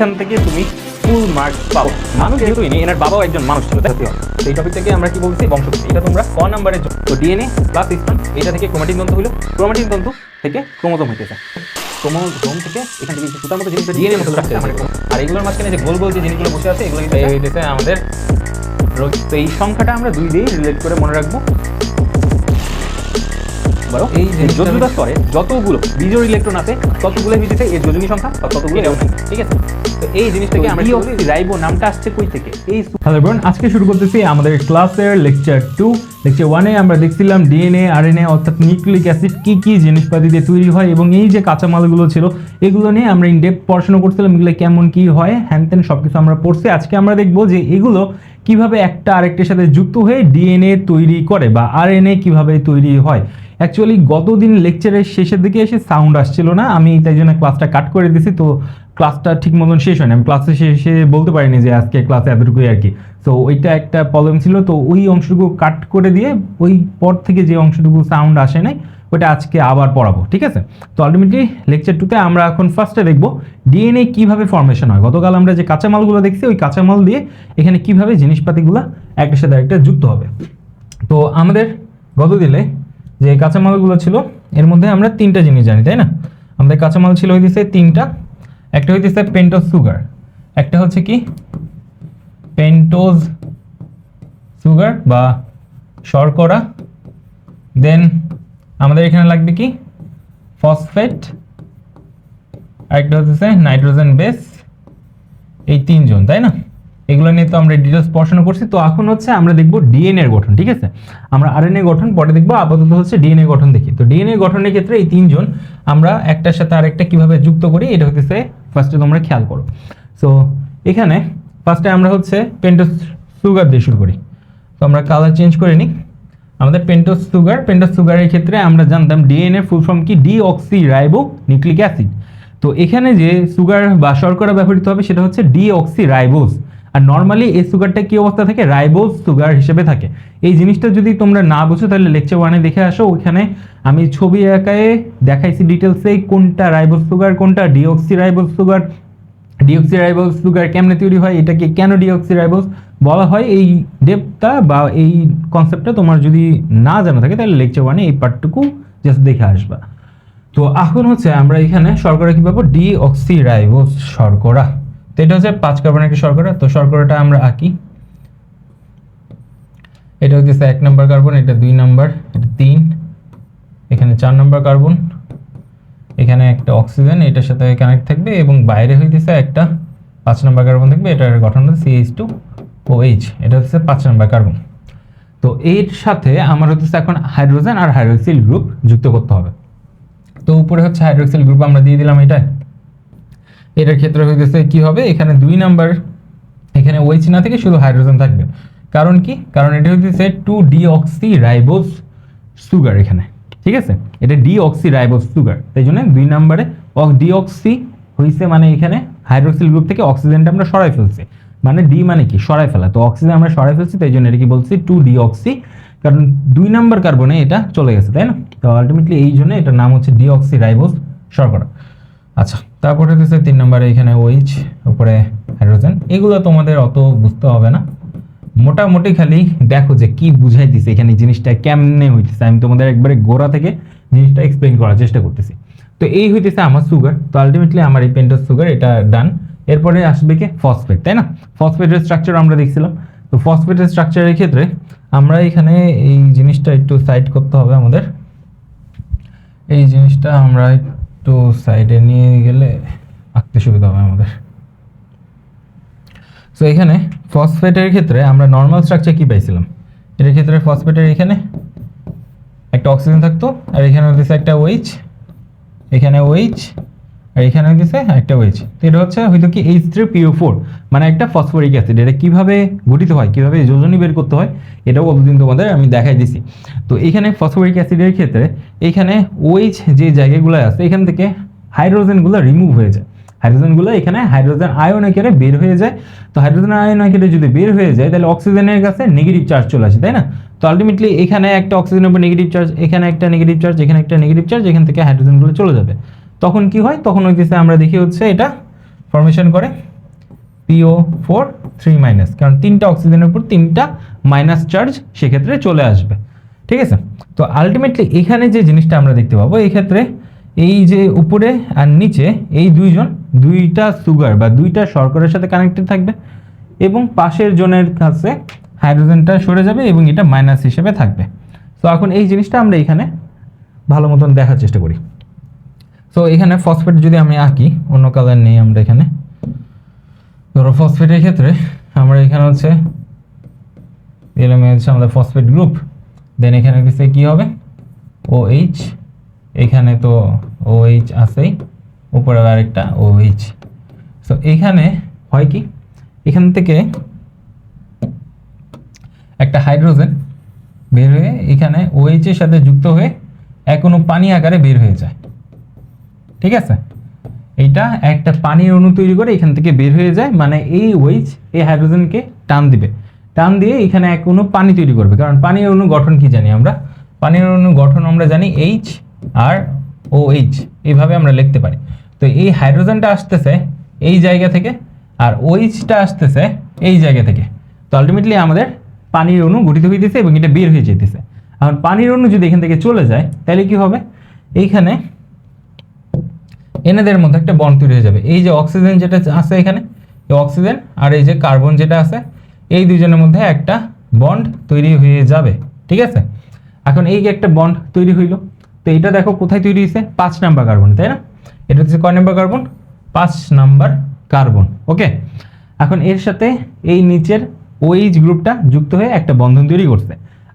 এইখান থেকে তুমি ফুল মার্কস পাও। মানুষ যেহেতু এনার বাবাও একজন মানুষ ছিল, তাই তো এই টপিক থেকে আমরা কি বলছি, বংশগতি। এটা তোমরা ক নাম্বারে তো ডিএনএ প্লাস স্থান, এটা থেকে ক্রোমাটিন তন্তু হলো, ক্রোমাটিন তন্তু থেকে ক্রোমোজোম হইতেছে, ক্রোমোজোম থেকে এখান থেকে সুতার মতো জিনিস ডিএনএ মতো রাখছে। আর এগুলোর মাঝখানে যে গোল গোল যে জিনিসগুলো বসে আছে এগুলো হইতেছে আমাদের। তো এই সংখ্যাটা আমরা 2 দিয়ে রিলেট করে মনে রাখবো। এই যে যোজনীয় স্তরে যতগুলো বিজোড় ইলেকট্রন আছে ততগুলো হইতেছে এর যোজনী সংখ্যা, আর ততগুলো ইলেকট্রন, ঠিক আছে। তো এই জিনিস থেকে আমরা কি বলি, রাইবো নামটা আসছে কই থেকে? এই হ্যালো एवरीवन, আজকে শুরু করতেছি আমাদের ক্লাসের লেকচার 2। লেকচার 1 এ আমরা দেখছিলাম ডিএনএ, আরএনএ অর্থাৎ নিউক্লিক অ্যাসিড কি কি জিনিসপাতি দিয়ে তৈরি হয় এবং এই যে কাঁচামালগুলো ছিল এগুলো নিয়ে আমরা ইন ডেপথ পড়াশোনা করছিলাম। এগুলো কেমন কি হয় হ্যানতেন সবকিছু আমরা পড়ছি। আজকে আমরা দেখব যে এগুলো কিভাবে একটা আরেকটার সাথে যুক্ত হয়ে ডিএনএ তৈরি করে বা আরএনএ কিভাবে তৈরি হয়। অ্যাকচুয়ালি গতদিন লেকচারের শেষের দিকে এসে সাউন্ড আসছিল না, আমি তাই জন্য ক্লাসটা কাট করে দিয়েছি। তো ক্লাসটা ঠিক মতন শেষ হয়নি, আমি ক্লাসে শেষে বলতে পারিনি যে আজকে ক্লাসে এতটুকুই আর কি। তো ওইটা একটা প্রবলেম ছিল, তো ওই অংশটুকু কাট করে দিয়ে ওই পর থেকে যে অংশটুকু সাউন্ড আসে নাই ওটা আজকে আবার পড়াবো, ঠিক আছে। তো আলটিমেটলি লেকচার 2তে আমরা এখন ফার্স্টে দেখব ডিএনএ কিভাবে ফর্মেশন হয়। গতকাল আমরা যে কাঁচামালগুলো দেখছি ওই কাঁচামাল দিয়ে এখানে কিভাবে জিনিসপাতিগুলো একটার সাথে একটা যুক্ত হবে। তো আমাদের গত দিলে যে কাঁচামালগুলো ছিল এর মধ্যে আমরা 3টা জিনিস জানি, তাই না? আমাদের কাঁচামাল ছিল হইতেছে 3টা। একটা হইতেছে পেন্টোজ সুগার, একটা হচ্ছে কি পেন্টোজ সুগার বা শর্করা, দেন আমাদের এখানে লাগবে কি ফসফেট, আরেকটা হচ্ছে নাইট্রোজেন বেস। এই 3 জন, তাই না? এগুলো নিয়ে তো আমরা ডিটেলস পড়াশোনা করছি। তো এখন হচ্ছে আমরা দেখব ডিএনএ এর গঠন, ঠিক আছে। আমরা আরএনএ গঠন পরে দেখব, আপাতত হচ্ছে ডিএনএ গঠন দেখি। তো ডিএনএ গঠনের ক্ষেত্রে এই 3 জন আমরা একটার সাথে আরেকটা কিভাবে যুক্ত করি এটা হচ্ছে ফার্স্টে তোমরা খেয়াল করো। সো এখানে ফার্স্টে আমরা হচ্ছে পেন্টোজ সুগার দিয়ে শুরু করি। তো আমরা কালার চেঞ্জ করে নিই। আমাদের পেন্টোজ সুগারের ক্ষেত্রে আমরা জানতাম ডিএনএ ফুল ফর্ম কি, ডিঅক্সি রাইবো নিউক্লিক অ্যাসিড। তো এখানে যে সুগার বা শর্করা ব্যবহৃত হবে সেটা হচ্ছে ডিঅক্সি রাইবোজ। আর নর্মালি এই সুগারটা কি অবস্থা থাকে, রাইবোজ সুগার হিসেবে থাকে। এই জিনিসটা যদি তোমরা না বুঝো তাহলে লেকচার 1 এ দেখে আসো, ওইখানে আমি ছবি আঁকায়ে দেখাইছি ডিটেলসে কোনটা রাইবোজ সুগার কোনটা deoxy ribose sugar. Deoxy ribose sugar কেমনে তৈরি হয়, এটাকে কেন ডিঅক্সি রাইবোজ বলা হয়, এই ডেপটা বা এই কনসেপ্টটা তোমার যদি না জানা থাকে তাহলে লেকচার 1 এ এই পার্টটুকু জাস্ট দেখে আসবা। তো এখন হচ্ছে আমরা এখানে শর্করা কি পাবো, ডিঅক্সি রাইবোজ শর্করা। তো এটা হচ্ছে 5 কার্বনের একটা শর্করা। তো শর্করাটা আমরা আঁকি, এটা হচ্ছে 1 নম্বর কার্বন, এটা 2 নম্বর, এটা 3, এখানে 4 নম্বর কার্বন, এখানে একটা অক্সিজেন এটার সাথে কানেক্ট থাকবে এবং বাইরে হইতেছে একটা 5 নম্বর কার্বন থাকবে। এটার গঠন হচ্ছে CH2OH, এটা হচ্ছে 5 নম্বর কার্বন। তো এর সাথে আমার হচ্ছে এখন হাইড্রোজেন আর হাইড্রোক্সিল গ্রুপ যুক্ত করতে হবে। তো উপরে হচ্ছে হাইড্রোক্সিল গ্রুপ আমরা দিয়ে দিলাম এটা। এটার ক্ষেত্রে হইতেছে কি হবে, এখানে 2 নাম্বার, এখানে OH না থেকে শুধু হাইড্রোজেন থাকবে। কারণ কি, কারণ এটা হইতেছে 2-ডিঅক্সি রাইবোজ সুগার এখানে, ঠিক আছে। এটা ডিঅক্সি রাইবোজ সুগার, তাই জন্য 2 নম্বরে ডিঅক্সি হইছে, মানে এখানে হাইড্রোক্সিল গ্রুপ থেকে অক্সিজেনটা আমরা সরাই ফেলছি, মানে ডি মানে কি সরাই ফেলা। তো অক্সিজেন আমরা সরাই ফেলছি, তাই জন্য এটা কি বলছি 2-ডিঅক্সি, কারণ 2 নম্বর কার্বনে এটা চলে গেছে, তাই না? তো আলটিমেটলি এই জন্য এটার নাম হচ্ছে ডিঅক্সি রাইবোজ শর্করা। আচ্ছা, তারপরে হচ্ছে 3 নম্বরে এখানে OH, উপরে হাইড্রোজেন। এগুলো তোমাদের অত বুঝতে হবে না, মোটামুটি খালি দেখো যে কি বুঝাই দিছে এখানে জিনিসটা কেমনে হইতেছে। আমি তোমাদের একবারে গোড়া থেকে জিনিসটা এক্সপ্লেইন করার চেষ্টা করতেছি। তো এই হইতেছে আমার সুগার। তো আলটিমেটলি আমার এই পেন্টোজ সুগার এটা ডান। এরপরে আসবে কি ফসফেট, তাই না? ফসফেটের স্ট্রাকচার আমরা দেখছিলাম। তো ফসফেটের স্ট্রাকচারের ক্ষেত্রে আমরা এখানে এই জিনিসটা একটু সাইড করতে হবে আমাদের। এই জিনিসটা আমরা একটু সাইডে নিয়ে গেলে আঁকতে সুবিধা হবে আমাদের। সো এখানে ফসফেটের ক্ষেত্রে আমরা নর্মাল স্ট্রাকচার কি পাইছিলাম, এর ক্ষেত্রে ফসফেটের এখানে একটা অক্সিজেন থাকতো, আর এখানে হচ্ছে একটা OH, এখানে OH, আর এখানে হচ্ছে একটা OH। তো এটা হচ্ছে হয়তো কি H3PO4, মানে একটা ফসফরিক অ্যাসিড। এটা কিভাবে গঠিত হয়, কিভাবে যোজনী বের করতে হয় এটাও কতদিন তোমাদের আমি দেখাই দিছি। তো এখানে ফসফরিক অ্যাসিডের ক্ষেত্রে এখানে OH যে জায়গাগুলো আছে এখান থেকে হাইড্রোজেনগুলো রিমুভ হয়ে যায়। হাইড্রোজেনগুলো এখানে হাইড্রোজেন আয়ন আকারে বের হয়ে যায়। তো হাইড্রোজেন আয়ন আকারে যদি বের হয়ে যায় তাহলে অক্সিজেনের কাছে নেগেটিভ চার্জ চলে আসে, তাই না? তো আলটিমেটলি এখানে একটা অক্সিজেনের উপর নেগেটিভ চার্জ, এখানে একটা নেগেটিভ চার্জ, এখানে একটা নেগেটিভ চার্জ, এখান থেকে হাইড্রোজেনগুলো চলে যাবে। তখন কি হয়, তখন হইতেছে আমরা দেখি হচ্ছে এটা ফর্মেশন করে PO4 3 কারণ 3টা অক্সিজেনের উপর 3টা মাইনাস চার্জ সেক্ষেত্রে চলে আসবে। ঠিক আছে, তো আলটিমেটলি এখানে যে জিনিসটা আমরা দেখতে পাবো এই ক্ষেত্রে এই যে উপরে আর নিচে এই দুইটা সুগার বা দুইটা শর্করার সাথে কানেক্টেড থাকবে এবং পাশের জনের কাছে হাইড্রোজেনটা সরে যাবে এবং এটা মাইনাস হিসেবে থাকবে। তো এখন এই জিনিসটা আমরা এখানে ভালো মতন দেখার চেষ্টা করি। সো এখানে ফসফেট যদি আমি আঁকি, অন্য কালার নেই আমরা এখানে, ধরো ফসফেটের ক্ষেত্রে আমরা এখানে হচ্ছে এলিমেন্ট হচ্ছে আমাদের ফসফেট গ্রুপ, দেন এখানে কিছু কি হবে OH, এখানে তো OH আছেই, উপরে আরেকটা OH। সো এখানে হয় কি, এখান থেকে একটা হাইড্রোজেন বের হয়ে এখানে OH এর সাথে যুক্ত হয়ে কোনো পানি আকারে বের হয়ে যায়। ঠিক আছে, এইটা একটা পানির অণু তৈরি করে এখান থেকে বের হয়ে যায়, মানে এই OH এই হাইড্রোজেনকে টান দিবে, টান দিয়ে এখানে এক অণু পানি তৈরি করবে। কারণ পানির অণু গঠন কি জানি আমরা, পানির অণু গঠন আমরা জানি H আর OH, এইভাবে আমরা লিখতে পারি। তো এই হাইড্রোজেনটা আসতেছে এই জায়গা থেকে আর OHটা আসতেছে এই জায়গা থেকে। তো আলটিমেটলি আমাদের পানির অণু গঠিত হইতেছে এবং এটা বের হয়ে যেতেছে। এখন পানির অণু যদি এখান থেকে চলে যায় তাহলে কি হবে, এইখানে এনাদের মধ্যে একটা বন্ড তৈরি হয়ে যাবে। এই যে অক্সিজেন যেটা আছে এখানে, এই অক্সিজেন আর এই যে কার্বন যেটা আছে, এই দুজনের মধ্যে একটা বন্ড তৈরি হয়ে যাবে। ঠিক আছে, এখন এই যে একটা বন্ড তৈরি হইলো, তো এটা দেখো কোথায় তৈরি হয়েছে, 5 নাম্বার কার্বন, তাই না? এটা হচ্ছে কয় নাম্বার কার্বন, 5 নাম্বার কার্বন। ওকে, এখন এর সাথে এই নিচের OH গ্রুপটা যুক্ত হয়ে একটা বন্ধন তৈরি করছে।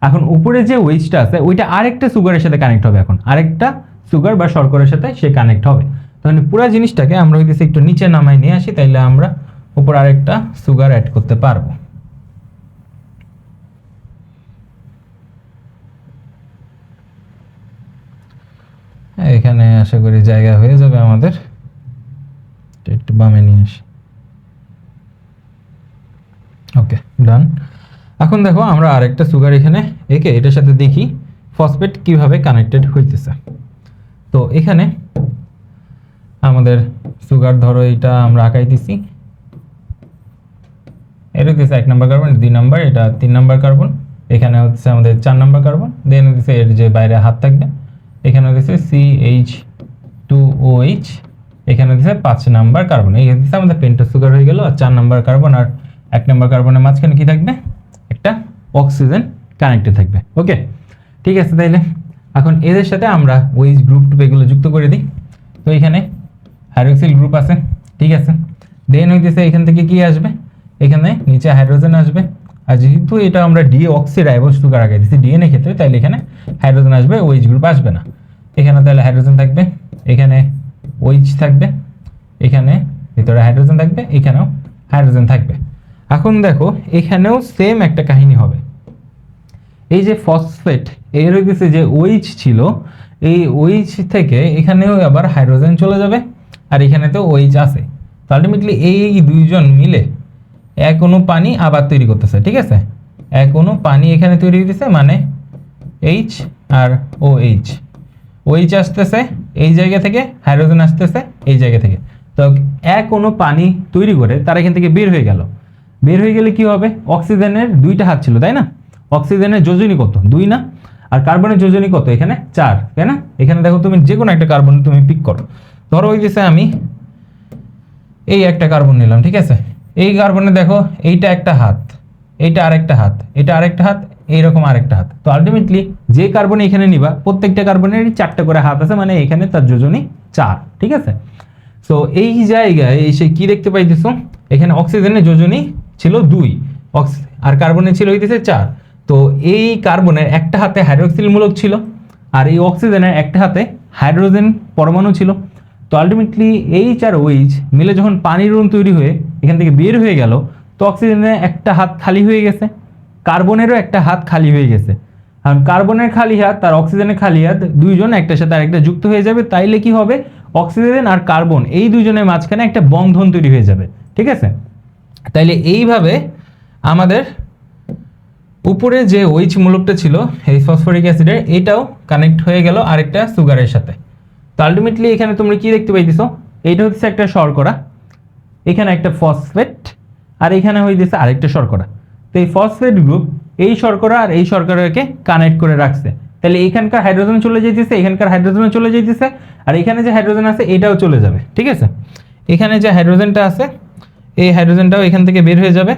এখন উপরে যে OHটা আছে ওইটা আরেকটা সুগারের সাথে কানেক্ট হবে, এখন আরেকটা সুগার বা শর্করার সাথে সে কানেক্ট হবে। তাহলে পুরো জিনিসটাকে আমরা হইতেছে একটু নিচে নামাই নিয়ে আসি, তাইলে আমরা উপর আরেকটা সুগার অ্যাড করতে পারবো। এখানে আশা করি জায়গা হয়ে যাবে আমাদের, একটু বামে নিয়ে আসি। ওকে, ডান। এখন দেখো আমরা আরেকটা সুগার এখানে একে এটার সাথে দেখি ফসফেট কিভাবে কানেক্টেড হইতেছে। তো এখানে আমাদের সুগার ধরো এটা আমরা আঁকাই দিছি, এটা হচ্ছে 1 নাম্বার কার্বন, 2 নাম্বার, এটা 3 নাম্বার কার্বন, এখানে হচ্ছে আমাদের 4 নাম্বার কার্বন, দেন হচ্ছে এর যে বাইরে হাত থাকবে এখানে হচ্ছে CH2OH, এখানে হচ্ছে 5 নাম্বার কার্বন। এই হচ্ছে আমাদের পেন্টোজ সুগার হয়ে গেল। আর 4 নাম্বার কার্বন আর 1 নাম্বার কার্বনের মাঝখানে কি থাকবে, একটা অক্সিজেন কানেক্টেড থাকবে। ওকে, ঠিক আছে, তাইলে এখন এদের সাথে আমরা OH গ্রুপ এগুলো যুক্ত করে দিই। তো এখানে হাইড্রক্সিল গ্রুপ আছে, ঠিক আছে, দেন হইতেছে এখান থেকে কি আসবে, এখানে নিচে হাইড্রোজেন আসবে। আর যেহেতু এটা আমরা ডিঅক্সিরাইবোজ সুগার আগে দিচ্ছি ডিএনএ ক্ষেত্রে, তাইলে এখানে হাইড্রোজেন আসবে, OH গ্রুপ আসবে না। এখানে তাহলে হাইড্রোজেন থাকবে, এখানে OH থাকবে, এখানে ভিতরে হাইড্রোজেন থাকবে, এখানেও হাইড্রোজেন থাকবে। এখন দেখো এখানেও সেম একটা কাহিনী হবে। এই যে ফসফেট এর হইতেছে যে OH ছিল, এই OH থেকে এখানেও আবার হাইড্রোজেন চলে যাবে আর এখানে তো OH আছে। তো আলটিমেটলি এই দুইজন মিলে এক অণু পানি আবার তৈরি করতেছে। ঠিক আছে, এক অণু পানি এখানে তৈরি হইতেছে, মানে H আর OH, OH আসতেছে এই জায়গা থেকে, হাইড্রোজেন আসতেছে এই জায়গা থেকে। তো এক অণু পানি তৈরি করে তারা এখান থেকে বের হয়ে গেল। বের হয়ে গেলে কি হবে, অক্সিজেনের 2টা হাত ছিল, তাই না? অক্সিজেনের যোজনী কত, 2 না? আর কার্বনের যোজনী কত, এখানে 4, তাই না? এখানে দেখো তুমি যে কোনো একটা কার্বন তুমি পিক করো, ধরো হইতেছে আমি এই একটা কার্বন নিলাম। ঠিক আছে, এই কার্বনে দেখো এইটা একটা হাত, এইটা আরেকটা হাত, এটা আরেকটা হাত, এইরকম আরেকটা হাত। তো আলটিমেটলি যে কার্বন এখানে নিবা প্রত্যেকটা কার্বনের 4টা করে হাত আছে, মানে এখানে তার যোজনী 4। ঠিক আছে, সো এই জায়গায় এসে কি দেখতে পাইতেছো, এখানে অক্সিজেনের যোজনী ছিল 2 আর কার্বনের ছিল হইতেছে 4। তো এই কার্বনের একটা হাতে হাইড্রক্সিল মূলক ছিল আর এই অক্সিজেনের একটা হাতে হাইড্রোজেন পরমাণু ছিল। তো আলটিমেটলি H আর OH মিলে যখন পানির অণু তৈরি হয়ে এখান থেকে বের হয়ে গেল, তো অক্সিজেনের একটা হাত খালি হয়ে গেছে, কার্বনেরও একটা হাত খালি হয়ে গেছে। কারণ কার্বনের খালি হাত আর অক্সিজেনের খালি হাত দুইজন একটার সাথে আরেকটা যুক্ত হয়ে যাবে, তাইলে কি হবে, অক্সিজেন আর কার্বন এই দুজনের মাঝখানে একটা বন্ধন তৈরি হয়ে যাবে। ঠিক আছে, তাইলে এইভাবে আমাদের উপরে যে OH মূলকটা ছিল এই ফসফরিক অ্যাসিডের, এটাও কানেক্ট হয়ে গেল আরেকটা সুগারের সাথে। তো আলটিমেটলি এখানে তোমরা কি দেখতে পাইতেছো, এইটা হচ্ছে একটা শর্করা, এখানে একটা ফসফেট, আর এখানে হইতেছে আরেকটা শর্করা। তো এই ফসফেট গ্রুপ এই শর্করা আর এই শর্করাকে কানেক্ট করে রাখছে, তাহলে এখানকার হাইড্রোজেন চলে যাইতেছে, এখানকার হাইড্রোজেন চলে যাইতেছে, আর এখানে যে হাইড্রোজেন আছে এটাও চলে যাবে, ঠিক আছে। এখানে যে হাইড্রোজেনটা আছে এই হাইড্রোজেনটাও এখান থেকে বের হয়ে যাবে।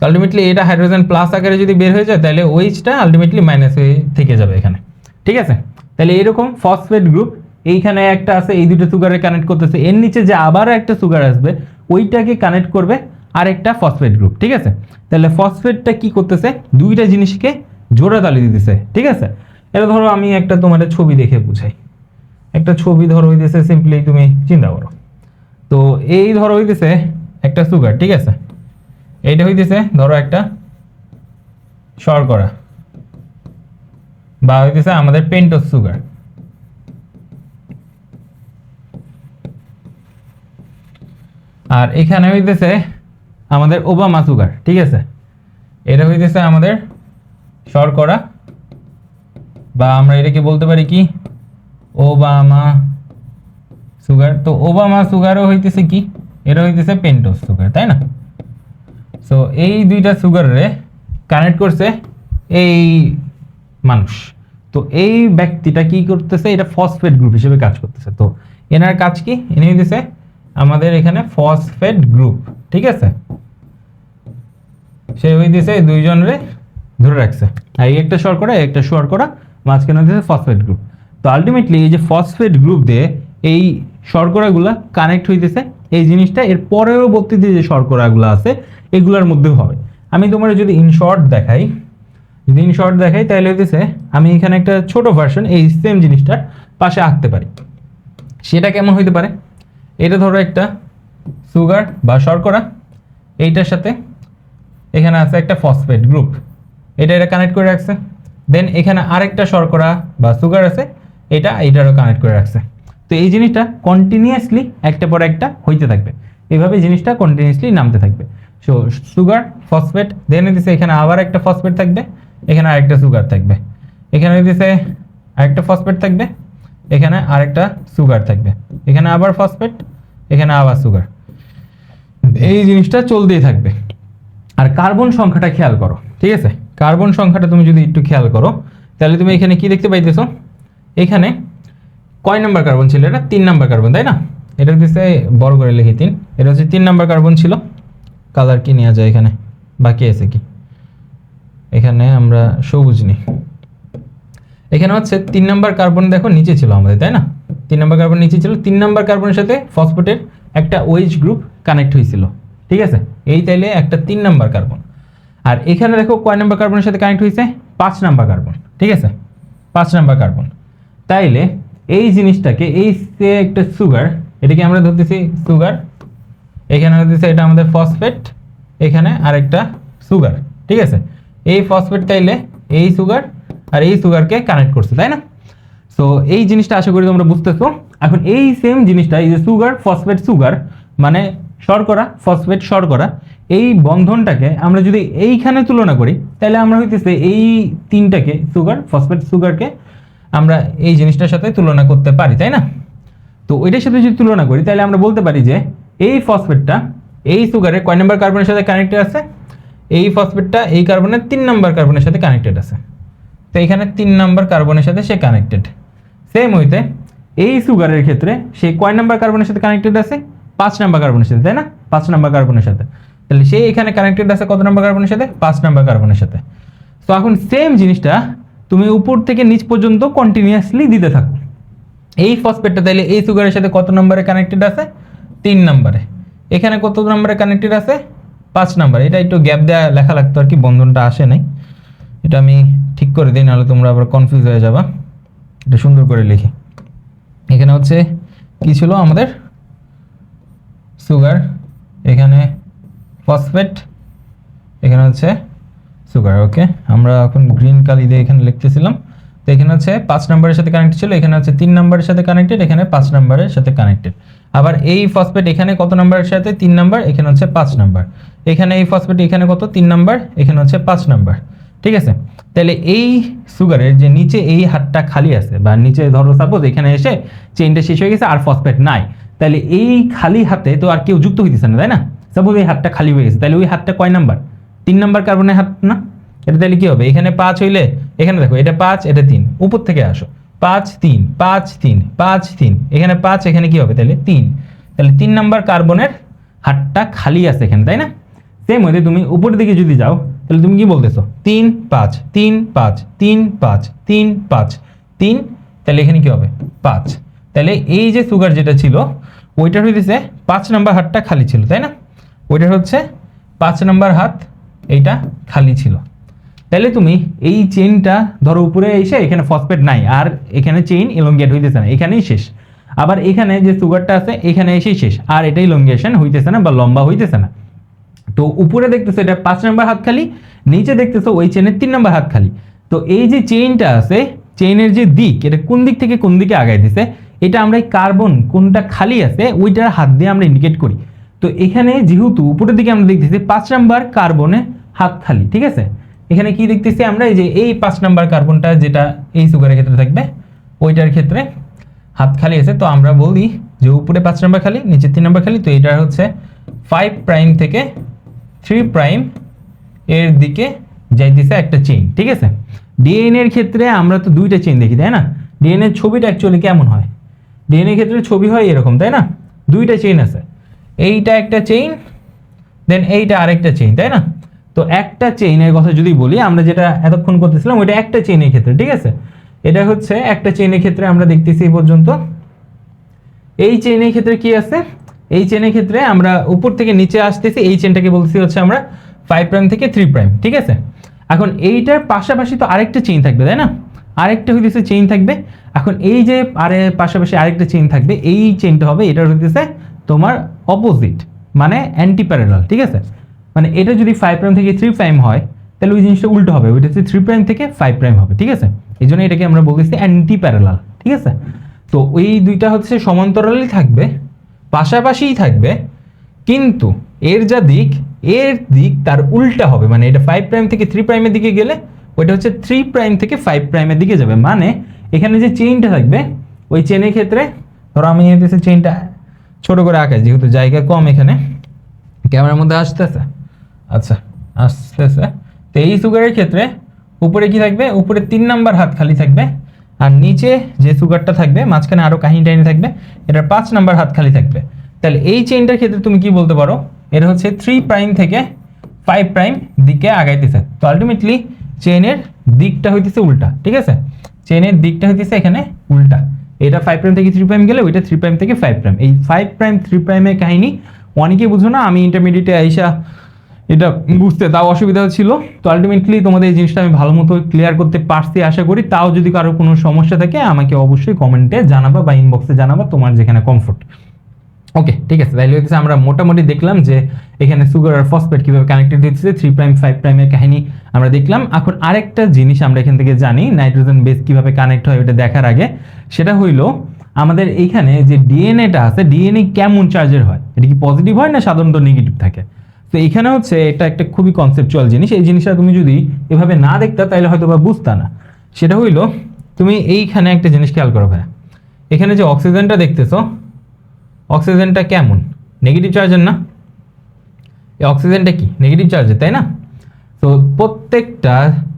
আলটিমেটলি এটা হাইড্রোজেন প্লাস আকারে যদি বের হয়ে যায় তাহলে ওইচটা আলটিমেটলি মাইনাস হয়ে থেকে যাবে এখানে, ঠিক আছে। তাহলে এরকম ফসফেট গ্রুপ এইখানে একটা আছে, এই দুটো সুগারে কানেক্ট করতেছে, এর নিচে যে আবার একটা সুগার আসবে ওইটাকে কানেক্ট করবে আরেকটা ফসফেট গ্রুপ, ঠিক আছে। তাহলে ফসফেটটা কি করতেছে, দুইটা জিনিসকে জোড়া তালি দিতেছে, ঠিক আছে। এটা ধরো আমি একটা তোমাদের ছবি দেখে বুঝাই, একটা ছবি ধরো হইতেছে, সিম্পলি তুমি চিন্তা করো। তো এই ধরো হইতেছে একটা সুগার, ঠিক আছে, এইটা হইতেছে ধরো একটা শর্করা বা হইতেছে আমাদের পেন্টোজ সুগার। আর এখানে হইতেছে আমাদের ওবামা সুগার, ঠিক আছে। এটা হইতেছে আমাদের শর্করা বা আমরা এটাকে বলতে পারি কি ওবামা সুগার। তো ওবামা সুগারও হইতেছে কি, এটা হইতেছে পেন্টোজ সুগার, তাই না। সো এই দুইটা সুগারে কানেক্ট করছে এই মানুষ। তো এই ব্যক্তিটা কি করতেছে, এটা ফসফেট গ্রুপ হিসেবে কাজ করতেছে। তো এনার কাজ কি, এনে হইতেছে আমাদের এখানে ফসফেট গ্রুপ, ঠিক আছে। সে হইতেছে দুইজনরে ধরে রাখছে, আর এই একটা শর্করা এই একটা শর্করা, মাঝখানে হইতেছে ফসফেট গ্রুপ। তো আলটিমেটলি এই যে ফসফেট গ্রুপ দিয়ে এই শর্করাগুলা কানেক্ট হইতেছে, এই জিনিসটা এর পরবর্তীতে যে শর্করাগুলো আছে এগুলোর মধ্যেও হবে। আমি তোমার যদি ইন শর্ট দেখাই, তাহলে হইতেছে আমি এখানে একটা ছোট ভার্সন এই সেম জিনিসটার পাশে আঁকতে পারি। সেটা কেমন হইতে পারে, এটা ধরো একটা সুগার বা শর্করা, এইটার সাথে এখানে আছে একটা ফসফেট গ্রুপ, এটা কানেক্ট করে রাখছে। দেন এখানে আরেকটা শর্করা বা সুগার আছে, এইটারও কানেক্ট করে রাখছে। তো এই জিনিসটা কন্টিনিউয়াসলি একটা পর একটা হইতে থাকবে, এইভাবে জিনিসটা কন্টিনিউয়াসলি নামতে থাকবে। সো সুগার ফসফেট, দেন দিছে এখানে আবার একটা ফসফেট থাকবে, এখানে আরেকটা সুগার থাকবে, এখানে দিছে আরেকটা ফসফেট থাকবে, এখানে আরেকটা সুগার থাকবে, এখানে আবার ফসফেট, এখানে আবার সুগার। এই জিনিসটা চলতেই থাকবে। আর কার্বন সংখ্যাটা খেয়াল করো, ঠিক আছে। কার্বন সংখ্যাটা তুমি যদি একটু খেয়াল করো তাহলে তুমি এখানে কি দেখতে পাইতেছো, এখানে কয় নাম্বার কার্বন ছিল, এটা 3 নাম্বার কার্বন, তাই না। এটা হচ্ছে বড় করে লিখি 3, এটা হচ্ছে 3 নাম্বার কার্বন ছিল। কালার কি নেওয়া যায় এখানে, বাকি আছে কি, এখানে আমরা সবুজ নিই। এখানে হচ্ছে 3 নাম্বার কার্বন দেখো নিচে ছিল আমাদের, তাই না। 3 নাম্বার কার্বন নিচে ছিল, 3 নাম্বার কার্বনের সাথে ফসফেটের একটা OH গ্রুপ কানেক্ট হয়েছিল, ঠিক আছে। এই তাইলে একটা 3 নাম্বার কার্বন। আর এখানে দেখো কয় নাম্বার কার্বনের সাথে কানেক্ট হয়েছে, 5 নাম্বার কার্বন, ঠিক আছে, 5 নাম্বার কার্বন। তাইলে এই জিনিসটাকে এই যে একটা সুগার, এটাকে আমরা ধরতেছি সুগার, এখানে হচ্ছে এটা আমাদের ফসফেট, এখানে আরেকটা সুগার, ঠিক আছে। এই ফসফেট তাইলে এই সুগার আর এই সুগারকে কানেক্ট করছে, তাই না। সো এই জিনিসটা আশা করি তোমরা বুঝতেছো। এখন এই সেম জিনিসটা, এই যে সুগার ফসফেট সুগার মানে শর্করা ফসফেট শর্করা, এই বন্ধনটাকে আমরা যদি এইখানে তুলনা করি তাহলে আমরা হইতেছে এই তিনটাকে সুগার ফসফেট সুগারকে আমরা এই জিনিসটার সাথে তুলনা করতে পারি, তাই না। তো ওইটার সাথে যদি তুলনা করি তাহলে আমরা বলতে পারি যে এই ফসফেটটা এই সুগারের কয় নাম্বার কার্বনের সাথে কানেক্টেড আছে, এই ফসফেটটা এই কার্বনের 3 নাম্বার কার্বনের সাথে কানেক্টেড আছে। তো এখানে 3 নাম্বার কার্বনের সাথে সে কানেক্টেড। সেম হইতে এই সুগারের ক্ষেত্রে সে কয় নাম্বার কার্বনের সাথে কানেক্টেড আছে, 5 নাম্বার কার্বনের সাথে, তাই না, 5 নাম্বার কার্বনের সাথে। তাহলে সে এখানে কানেক্টেড আছে কত নাম্বার কার্বনের সাথে, 5 নাম্বার কার্বনের সাথে। তো এখন সেম জিনিসটা তুমি উপর থেকে নিচ পর্যন্ত কন্টিনিউয়াসলি দিতে থাকো। এই ফসফেটটা তাহলে এই সুগারের সাথে কত নম্বরে কানেক্টেড আছে, 3 নম্বরে। এখানে কত নম্বরে কানেক্টেড আছে, 5 নম্বরে। এটা একটু গ্যাপ দেওয়া লেখা লাগতো আর কি, বন্ধনটা আসে নাই, এটা আমি ঠিক করে দিই, নাহলে তোমরা আবার কনফিউজ হয়ে যাবা। এটা সুন্দর করে লিখি। এখানে হচ্ছে কি ছিল আমাদের সুগার, এখানে ফসফেট, এখানে হচ্ছে সুগার। ওকে, আমরা এখন গ্রিন কালি দিয়ে এখানে লিখতেছিলাম। তো এখানে হচ্ছে 5 নম্বরের সাথে কানেক্টেড ছিল, এখানে হচ্ছে 3 নম্বরের সাথে কানেক্টেড, এখানে 5 নম্বরের সাথে কানেক্টেড। আবার এই ফসফেট এখানে কত নম্বরের সাথে, 3 নম্বর, এখানে হচ্ছে 5 নম্বর। এখানে এই ফসফেট এখানে কত, 3 নম্বর, এখানে হচ্ছে 5 নম্বর। ঠিক আছে, তাহলে এই সুগারের যে নিচে এই হাতটা খালি আছে বা নিচে ধরো সাপোজ এখানে এসে চেইনটা শেষ হয়ে গেছে আর ফসফেট নাই, তাহলে এই খালি হাতে তো আর কেউ যুক্ত হইতেছে না, তাই না? সাপোজ এই হাতটা খালি হয়ে গেছে, তাহলে ওই হাতটা কয় নাম্বার? 3 নাম্বার কার্বনের হাত না? এটা তাহলে কি হবে? এখানে 5 হইলে এখানে দেখো এটা 5 এটা 3, উপর থেকে আসো 5 3 5 3 5 3, এখানে 5 এখানে কি হবে? তাহলে 3, তাহলে 3 নাম্বার কার্বনের হাতটা খালি আছে এখানে, তাই না? সেম ওইতে তুমি উপরের দিকে যদি যাও তাহলে তুমি কি বলতেছো? 3 5 3 5 3 5 3 5 3, তাহলে এখানে কি হবে? 5। তাহলে এই যে সুগার যেটা ছিল ওইটার হইতেছে 5 নাম্বার হাতটা খালি ছিল, তাই না? ওইটার হচ্ছে 5 নাম্বার হাত এইটা খালি ছিল। তাহলে তুমি এই চেইনটা ধরো উপরে এসে এখানে ফসফেট নাই, আর এখানে চেইন এলঙ্গেট হইতেছে না, এখানেই শেষ। আবার এখানে যে সুগারটা আছে এখানে এসেই শেষ, আর এটা ইলঙ্গেশন হইতেছে না বা লম্বা হইতেছে না। তো উপরে দেখতেছো এটা 5 নাম্বার হাত খালি, নিচে দেখতেছো ওই চেইনের 3 নাম্বার হাত খালি। তো এই যে চেইনটা আছে, চেইনের যে দিক, এটা কোন দিক থেকে কোন দিকে আগায় দিছে, এটা আমরা এই কার্বন কোনটা খালি আছে ওইটার হাত দিয়ে আমরা ইন্ডিকেট করি। তো এখানে যেহেতু উপরের দিকে আমরা দেখতেছি 5 নাম্বার কার্বনে হাত খালি, ঠিক আছে? এখানে কি দেখতেছি আমরা? এই যে এই 5 নাম্বার কার্বনটা যেটা এই সুগারের ক্ষেত্রে থাকবে ওইটার ক্ষেত্রে হাত খালি আছে। তো আমরা বলি যে উপরে 5 নাম্বার খালি, নিচে 3 নাম্বার খালি। তো এটা হচ্ছে 5 প্রাইম থেকে 3 প্রাইম এর দিকে যাইতেছে একটা চেইন, ঠিক আছে? ডিএনএ এর ক্ষেত্রে আমরা তো দুইটা চেইন দেখি, তাই না? ডিএনএ এর ছবিটা অ্যাকচুয়ালি কেমন হয়? ডিএনএ ক্ষেত্রে ছবি হয় এরকম, তাই না? দুইটা চেইন আছে, এইটা একটা চেইন, দেন এইটা আরেকটা চেইন, তাই না? তো একটা চেইনের কথা যদি বলি, আমরা যেটা এতক্ষণ করতেছিলাম ওইটা একটা চেইনের ক্ষেত্রে, ঠিক আছে? এটা হচ্ছে একটা চেইনের ক্ষেত্রে আমরা দেখতেছি এই পর্যন্ত। এই চেইনের ক্ষেত্রে কি আছে? এই চেইনের ক্ষেত্রে আমরা উপর থেকে নিচে আসতেছি, এই চেইনটাকে বলতেছি হচ্ছে আমরা 5 প্রাইম থেকে 3 প্রাইম, ঠিক আছে? এখন এইটার পাশাপাশি তো আরেকটা চেইন থাকবে, তাই না? আরেকটা হইতেছে চেইন থাকবে। এখন এই যে পাশাপাশি আরেকটা চেইন থাকবে, এই চেইনটা হবে এটার হইতেছে তোমার অপোজিট, মানে অ্যান্টি প্যারালাল, ঠিক আছে? মানে এটা যদি 5 প্রাইম থেকে 3 প্রাইম হয় তাহলে ওই জিনিসটা উল্টো হবে, ওইটা হচ্ছে 3 প্রাইম থেকে 5 প্রাইম হবে, ঠিক আছে? এই জন্য এটাকে আমরা বলতেছি অ্যান্টি প্যারালাল, ঠিক আছে? তো ওই দুইটা হচ্ছে সমান্তরালই থাকবে, পাশাপাশিই থাকবে, কিন্তু এর যা দিক, এর দিক তার উল্টা হবে। মানে এটা 5 প্রাইম থেকে 3 প্রাইমের দিকে গেলে ওইটা হচ্ছে 3 প্রাইম থেকে 5 প্রাইমের দিকে যাবে। মানে এখানে যে চেইনটা থাকবে ওই চেইনের ক্ষেত্রে ধরো আমি এসে চেইনটা ছোট করে আঁকাই, যেহেতু জায়গা কম এখানে, ক্যামেরার মধ্যে আসতেছে, আচ্ছা আসতেছে। তো এই সুগারের ক্ষেত্রে উপরে কি থাকবে? উপরে 3 নাম্বার হাত খালি থাকবে, আর নিচে যে সুগারটা থাকবে মাঝখানে আরো কাহিনী টাইনি থাকবে, এটার 5 নাম্বার হাত খালি থাকবে। তাহলে এই চেইনটার ক্ষেত্রে তুমি কি বলতে পারো? এটা হচ্ছে 3 প্রাইম থেকে 5 প্রাইম দিকে আগাইতেছে। তো আলটিমেটলি চেইনের দিকটা হইতেছে উল্টা, ঠিক আছে? চেইনের দিকটা হইতেছে এখানে উল্টা। এটা 5 প্রাইম থেকে 3 প্রাইম গেলে ওইটা 3 প্রাইম থেকে 5 প্রাইম। এই 5 প্রাইম 3 প্রাইমের কাহিনী অনেকেই বুঝো না, আমি ইন্টারমিডিয়েটে আইসা এটা বুঝতে তাও অসুবিধা ছিল। তো আলটিমেটলি তোমাদের এই জিনিসটা আমি ভালো মতো ক্লিয়ার করতে পারছি আশা করি। তাও যদি কারো কোনো সমস্যা থাকে আমাকে অবশ্যই কমেন্টে জানাবা বা ইনবক্সে জানাবা, তোমার যেখানে কমফোর্ট। ওকে, ঠিক আছে। তাইলে হচ্ছে আমরা মোটামুটি দেখলাম যে এখানে সুগার আর ফসফেট কিভাবে কানেক্টেড হচ্ছে, 3 প্রাইম 5 প্রাইমের কাহিনী আমরা দেখলাম। এখন আরেকটা জিনিস আমরা এখান থেকে জানি, নাইট্রোজেন বেস কিভাবে কানেক্ট হয় ওটা দেখার আগে, সেটা হইলো আমাদের এইখানে যে ডিএনএটা আছে, ডিএনএ কেমন চার্জের হয়, এটা কি পজিটিভ হয় না সাধারণত নেগেটিভ থাকে? তো এখানে হচ্ছে এটা একটা খুবই কনসেপচুয়াল জিনিস। এই জিনিসটা তুমি যদি এভাবে না দেখতা তাহলে হয়তো বা বুঝতা না। সেটা হইলো তুমি এইখানে একটা জিনিস খেয়াল করো ভাই, এখানে যে অক্সিজেনটা দেখতেছো, অক্সিজেনটা কেমন? নেগেটিভ চার্জের না? এই অক্সিজেনটা কি নেগেটিভ চার্জের, তাই না? তো প্রত্যেকটা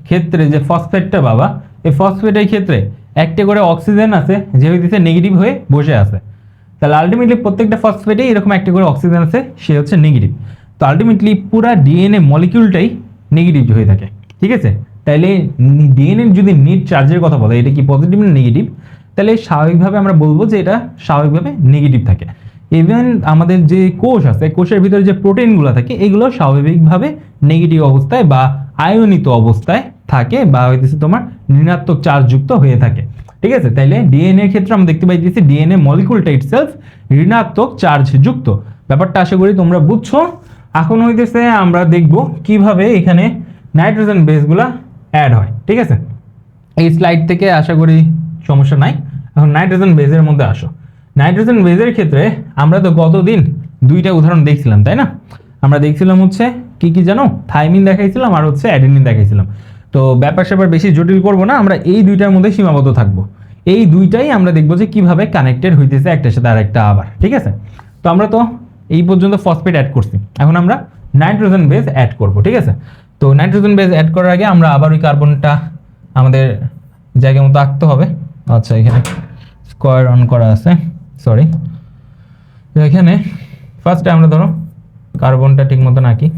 ক্ষেত্রে যে ফসফেটটা বাবা, এই ফসফেটের ক্ষেত্রে একটা করে অক্সিজেন আছে যে হইতেছে নেগেটিভ হয়ে বসে আছে। তাহলে আলটিমেটলি প্রত্যেকটা ফসফেটে এরকম একটা করে অক্সিজেন আছে, সে হচ্ছে নেগেটিভ। তো আলটিমেটলি পুরা ডিএনএ মলিকিউলটাই নেগেটিভ হয়ে থাকে, ঠিক আছে? তাইলে ডিএনএ যদি নেট চার্জের কথা বলে, এটা কি পজিটিভ না নেগেটিভ, তাহলে স্বাভাবিকভাবে আমরা বলবো যে এটা স্বাভাবিকভাবে নেগেটিভ থাকে। ইভেন আমাদের যে কোষ আছে, কোষের ভিতরে যে প্রোটিনগুলো থাকে, এগুলো স্বাভাবিকভাবে নেগেটিভ অবস্থায় বা আয়নিত অবস্থায় থাকে, বা হইতেছে তোমার ঋণাত্মক চার্জযুক্ত হয়ে থাকে, ঠিক আছে? তাইলে ডিএনএ এর ক্ষেত্রে আমরা দেখতে পাইতেছি ডিএনএ মলিকুলটা ইটসেলফ ঋণাত্মক চার্জযুক্ত। ব্যাপারটা আশা করি তোমরা বুঝছো। এখন হইতেছে আমরা দেখব কিভাবে এখানে নাইট্রোজেন বেসগুলা অ্যাড হয়, ঠিক আছে? এই স্লাইড থেকে আশা করি সমস্যা নাই। এখন নাইট্রোজেন বেসের মধ্যে আসো। নাইট্রোজেন বেসের ক্ষেত্রে আমরা তো গতদিন দুইটা উদাহরণ দেখছিলাম, তাই না? আমরা দেখছিলাম হচ্ছে কি কি জানো, থাইমিন দেখাইছিলাম আর হচ্ছে অ্যাডেনিন দেখাইছিলাম। তো ব্যাপার স্যাপার বেশি জটিল করব না, আমরা এই দুইটার মধ্যে সীমাবদ্ধ থাকবো। এই দুইটাই আমরা দেখবো যে কিভাবে কানেক্টেড হইতেছে একটার সাথে আরেকটা আবার, ঠিক আছে। তো আমরা তো এই পর্যন্ত ফসফেট অ্যাড করছি, এখন আমরা নাইট্রোজেন বেস অ্যাড করব, ঠিক আছে। তো নাইট্রোজেন বেস অ্যাড করার আগে আমরা আবার ওই কার্বনটা আমাদের জায়গা মতো আঁকতে হবে। আচ্ছা, এখানে স্কোয়ার অন করা আছে, সরি। এখানে ফার্স্টে আমরা ধরো কার্বনটা ঠিক মতো আঁকি।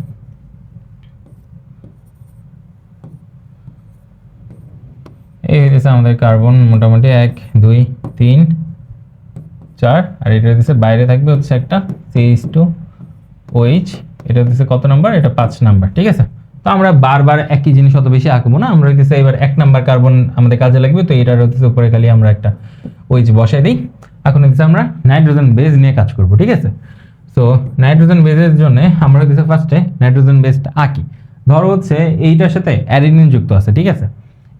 এই হইতেছে আমাদের কার্বন, মোটামুটি 1 2 3 4, আর এটা হচ্ছে বাইরে থাকবে হচ্ছে একটা CH2OH, এটা হচ্ছে কত নাম্বার, এটা 5 নাম্বার, ঠিক আছে। তো আমরা বারবার একই জিনিস অত বেশি আঁকবো না, আমরা হইতেছে এবার 1 নাম্বার কার্বন আমাদের কাজে লাগবে, তো এটার হচ্ছে উপরে খালি আমরা একটা OH বসাই দিই। এখন হচ্ছে আমরা নাইট্রোজেন বেস নিয়ে কাজ করব, ঠিক আছে। সো নাইট্রোজেন বেসের জন্য আমরা হচ্ছে ফার্স্টে নাইট্রোজেন বেসটা আঁকি। ধরো হচ্ছে এইটার সাথে অ্যাডিনিন যুক্ত আছে, ঠিক আছে।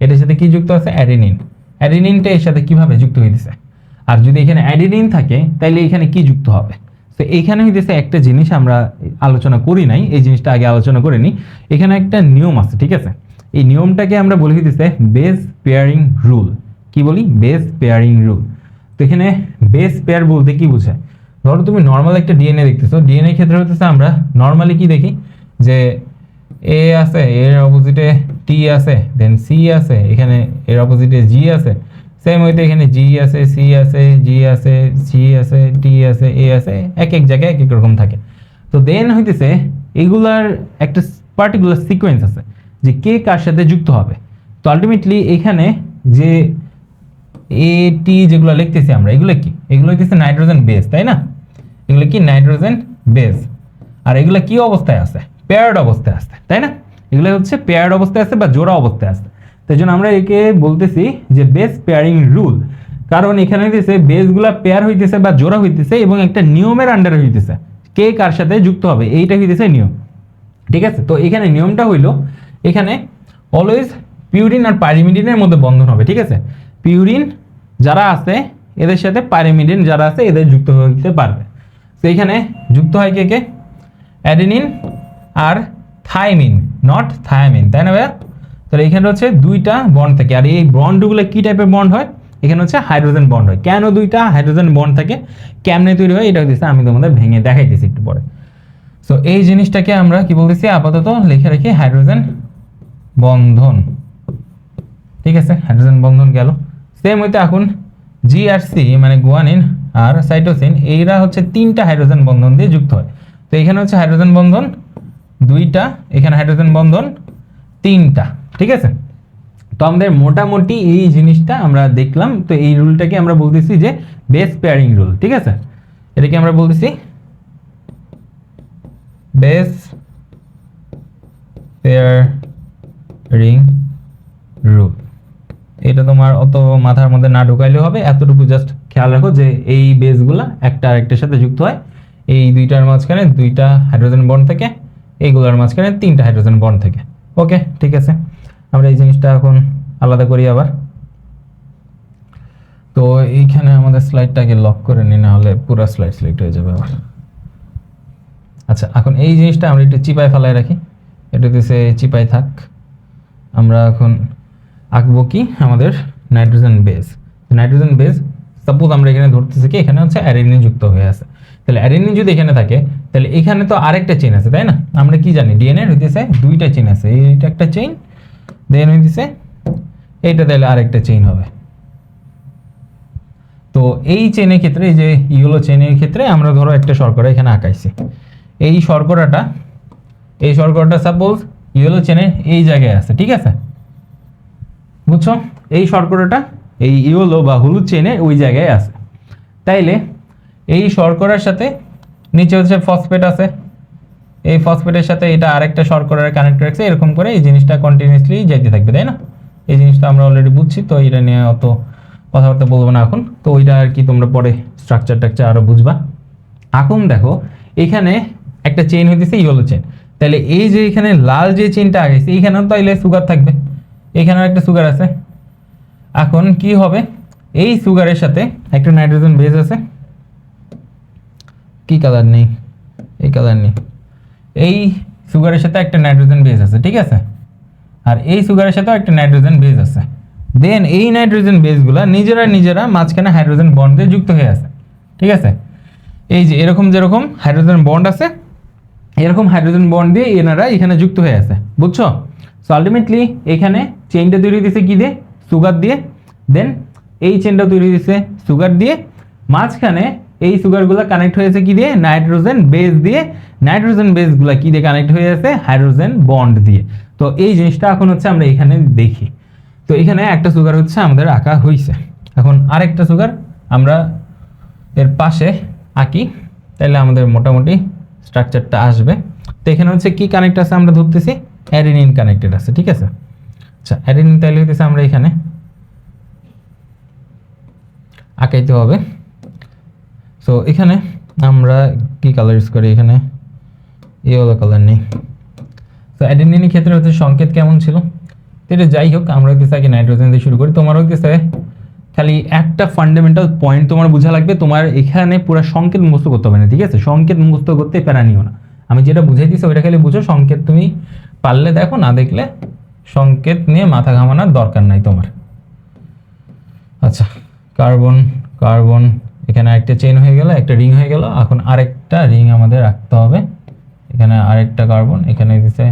এটার সাথে কি যুক্ত আছে, অ্যাডিনিন। অ্যাডিনিনটা এর সাথে কিভাবে যুক্ত হইতেছে, আর যদি এখানে অ্যাডিনিন থাকে তাহলে এখানে কি যুক্ত হবে। তো এইখানে হইতেছে একটা জিনিস আমরা আলোচনা করি নাই, এই জিনিসটা আগে আলোচনা করে নিই। এখানে একটা নিয়ম আছে, ঠিক আছে। এই নিয়মটাকে আমরা বলি হইতেছে বেস পেয়ারিং রুল। কি বলি, বেস পেয়ারিং রুল। তো এখানে বেস পেয়ার বলতে কি বোঝায়, ধরো তুমি নর্মাল একটা ডিএনএ দেখতেছো, ডিএনএ ক্ষেত্রে হইতেছে আমরা নর্মালি কি দেখি যে এ আছে, এর অপোজিটে টি আছে, দেন সি আছে, এখানে এর অপোজিটে জি আছে, সেম হইতে এখানে জি আছে, সি আছে, জি আছে, সি আছে, টি আছে, এ আছে, এক এক জায়গায় এক এক রকম থাকে। তো দেন হইতেছে এগুলার একটা পার্টিকুলার সিকোয়েন্স আছে যে কে কার সাথে যুক্ত হবে। তো আলটিমেটলি এখানে যে এ টি যেগুলো লিখতেছি আমরা, এগুলো কি, এগুলো হইতেছে নাইট্রোজেন বেস, তাই না। এগুলো কি নাইট্রোজেন বেস, আর এগুলো কি অবস্থায় আছে, পেয়ার্ড অবস্থায় আছে, তাই না। এগুলো হচ্ছে পেয়ার্ড অবস্থায় আছে বা জোড়া অবস্থায় আছে। তাই জন্য আমরা একে বলতেছি যে বেস পেয়ারিং রুল, কারণ এখানে হইতেছে বেসগুলা পেয়ার হইতেছে বা জোড়া হইতেছে এবং একটা নিয়মের আন্ডারে হইতেছে, কে কার সাথে যুক্ত হবে এইটা হইতেছে নিয়ম, ঠিক আছে। তো এখানে নিয়মটা হইলো এখানে অলওয়েজ পিউরিন আর পাইরিমিডিনের মধ্যে বন্ধন হবে, ঠিক আছে। পিউরিন যারা আছে এদের সাথে পাইরিমিডিন যারা আছে এদের যুক্ত হইতে পারবে। তো এখানে যুক্ত হয় কে কে, অ্যাডেনিন আর থাইমিন, নট থায়ামিন, তাই না ভাইয়া। তাহলে এখানে হচ্ছে দুইটা বন্ড থাকে, আর এই বন্ডগুলো কি টাইপের বন্ড হয়, এখানে হচ্ছে হাইড্রোজেন বন্ড হয়। কেন দুইটা হাইড্রোজেন বন্ড থাকে, কেমনে তৈরি হয়, এটা হচ্ছে আমি তোমাদের ভেঙে দেখাইতেছি একটু পরে। সো এই জিনিসটাকে আমরা কি বলতেছি, আপাতত লিখে রাখি হাইড্রোজেন বন্ধন, ঠিক আছে। হাইড্রোজেন বন্ধন গেল। সেম হইতে এখন জি আর সি মানে গুয়ানিন আর সাইটোসিন, এইরা হচ্ছে 3টা হাইড্রোজেন বন্ধন দিয়ে যুক্ত হয়। তো এখানে হচ্ছে হাইড্রোজেন বন্ধন 2টা, এখানে হাইড্রোজেন বন্ধন 3টা, ঠিক আছে। তো আমাদের মোটামুটি এই জিনিসটা আমরা দেখলাম। তো এই রুলটাকে আমরা বলতেছি যে বেস পেয়ারিং রুল, ঠিক আছে। এটাকে আমরা বলতেছি বেস পেয়ারিং রুল। এটা তোমার অত মাথার মধ্যে না ঢুকাইলে হবে, এতটুকু জাস্ট খেয়াল রাখো যে এই বেসগুলা একটা আরেকটার সাথে যুক্ত হয়, এই দুইটার মাঝখানে 2টা হাইড্রোজেন বন্ড থাকে, এইগুলোর মাঝখানে 3টা হাইড্রোজেন বন্ড থাকে। ওকে, ঠিক আছে। আমরা এই জিনিসটা এখন আলাদা করি আবার। তো এইখানে আমাদের স্লাইডটাকে লক করে নিই, না হলে পুরো স্লাইড সিলেক্ট হয়ে যাবে আবার। আচ্ছা, এখন এই জিনিসটা আমরা একটু চিপায় ফেলায় রাখি, এটা হচ্ছে চিপায় থাক। আমরা এখন আঁকবো কি, আমাদের nitrogen base. Nitrogen base suppose আমরা এখানে ধরতেছি কি, এখানে হচ্ছে অ্যাডেনিন যুক্ত হয়ে আছে। তাহলে অ্যাডেনিন যদি এখানে থাকে তাহলে এখানে তো আরেকটা চেইন আছে, তাই না। আমরা কি জানি ডিএনএ হইতেছে 2টা চেইন আছে, এইটা একটা চেইন, দেন হইতেছে এইটা, তাহলে আরেকটা চেইন হবে। তো এই চেইনের ক্ষেত্রে, এই যে ইয়েলো চেইনের ক্ষেত্রে আমরা ধরো একটা শর্করা এখানে আঁকাইছি। এই শর্করাটা সাপোজ ইয়েলো চেইনের এই জায়গায় আছে, ঠিক আছে, বুঝছো। এই শর্করাটা এই ইয়েলো বা হলুদ চেইনে ওই জায়গায় আছে। তাইলে এই শর্করার সাথে নিচে হচ্ছে ফসফেট আছে, এই ফসফেটের সাথে এটা আরেকটা শর্করার কানেক্ট রাখছে, এরকম করে এই জিনিসটা কন্টিনিউয়াসলি যেতে থাকবে, তাই না। এই জিনিসটা আমরা অলরেডি বুঝছি, তো এটা নিয়ে অত কথাবার্তা বলবো না এখন। তো ওইটা আর কি তোমরা পরে স্ট্রাকচার আরো বুঝবা। এখন দেখো এখানে একটা চেইন হইতেছে ইয়েলো চেইন, তাহলে এই যে এখানে লাল যে চেইনটা আগাইছে এইখানেও তাইলে সুগার থাকবে, এখানেও একটা সুগার আছে। এখন কি হবে, এই সুগারের সাথে একটা নাইট্রোজেন বেস আছে, কি কালার নেই, এই কালার নেই, এই সুগারের সাথে একটা নাইট্রোজেন বেস আছে, ঠিক আছে। আর এই সুগারের সাথেও একটা নাইট্রোজেন বেস আছে, দেন এই নাইট্রোজেন বেসগুলো নিজেরা মাঝখানে হাইড্রোজেন বন্ড দিয়ে যুক্ত হয়ে আছে, ঠিক আছে। এই যে এরকম যেরকম হাইড্রোজেন বন্ড আছে, এরকম হাইড্রোজেন বন্ড দিয়ে এনারা এখানে যুক্ত হয়ে আছে, বুঝছো? সো আলটিমেটলি এখানে চেইনটা তৈরি দিছে কি দিয়ে? সুগার দিয়ে। দেন এই চেইনটা তৈরি দিছে সুগার দিয়ে, মাঝখানে এই সুগারগুলো কানেক্ট হয়েছে কি দিয়ে? নাইট্রোজেন বেস দিয়ে। নাইট্রোজেন বেসগুলো কি দিয়ে কানেক্ট হয়ে আছে? হাইড্রোজেন বন্ড দিয়ে। তো এই জিনিসটা এখন হচ্ছে আমরা এখানে দেখি। তো এখানে একটা সুগার হচ্ছে আমাদের আঁকা হয়েছে, এখন আরেকটা সুগার আমরা এর পাশে আঁকি, তাহলে আমাদের মোটামুটি স্ট্রাকচারটা আসবে। তো এখানে হচ্ছে কি কানেক্ট আছে আমরা ধরতেছি? অ্যাডেনিন কানেক্টেড আছে, ঠিক আছে। আচ্ছা অ্যাডেনিন তাহলে হইতেছে আমরা এখানে আঁকাইতে হবে। সো এখানে আমরা কি কালার ইউজ করি? এখানে ইয়েলো কালার নেই। তো অ্যাডেনিনের ক্ষেত্রে হচ্ছে সংকেত কেমন ছিল? তো এটা যাই হোক, আমরা হইতেছে আগে নাইট্রোজেন দিয়ে শুরু করি। তোমার হইতেছে খালি একটা ফান্ডামেন্টাল পয়েন্ট তোমার বোঝা লাগবে, তোমার এখানে পুরো সংকেত মুখস্থ করতে হবে না, ঠিক আছে? সংকেত মুখস্থ করতে প্যারা নিও না, আমি যেটা বুঝাই দিচ্ছি ওইটা খালি বুঝো। সংকেত তুমি পারলে দেখো, না দেখলে সংকেত নিয়ে মাথা ঘামানোর দরকার নাই তোমার। আচ্ছা কার্বন কার্বন, এখানে আরেকটা চেইন হয়ে গেল, একটা রিং হয়ে গেল। এখন আরেকটা রিং আমাদের রাখতে হবে, এখানে আরেকটা কার্বন, এখানে দিছে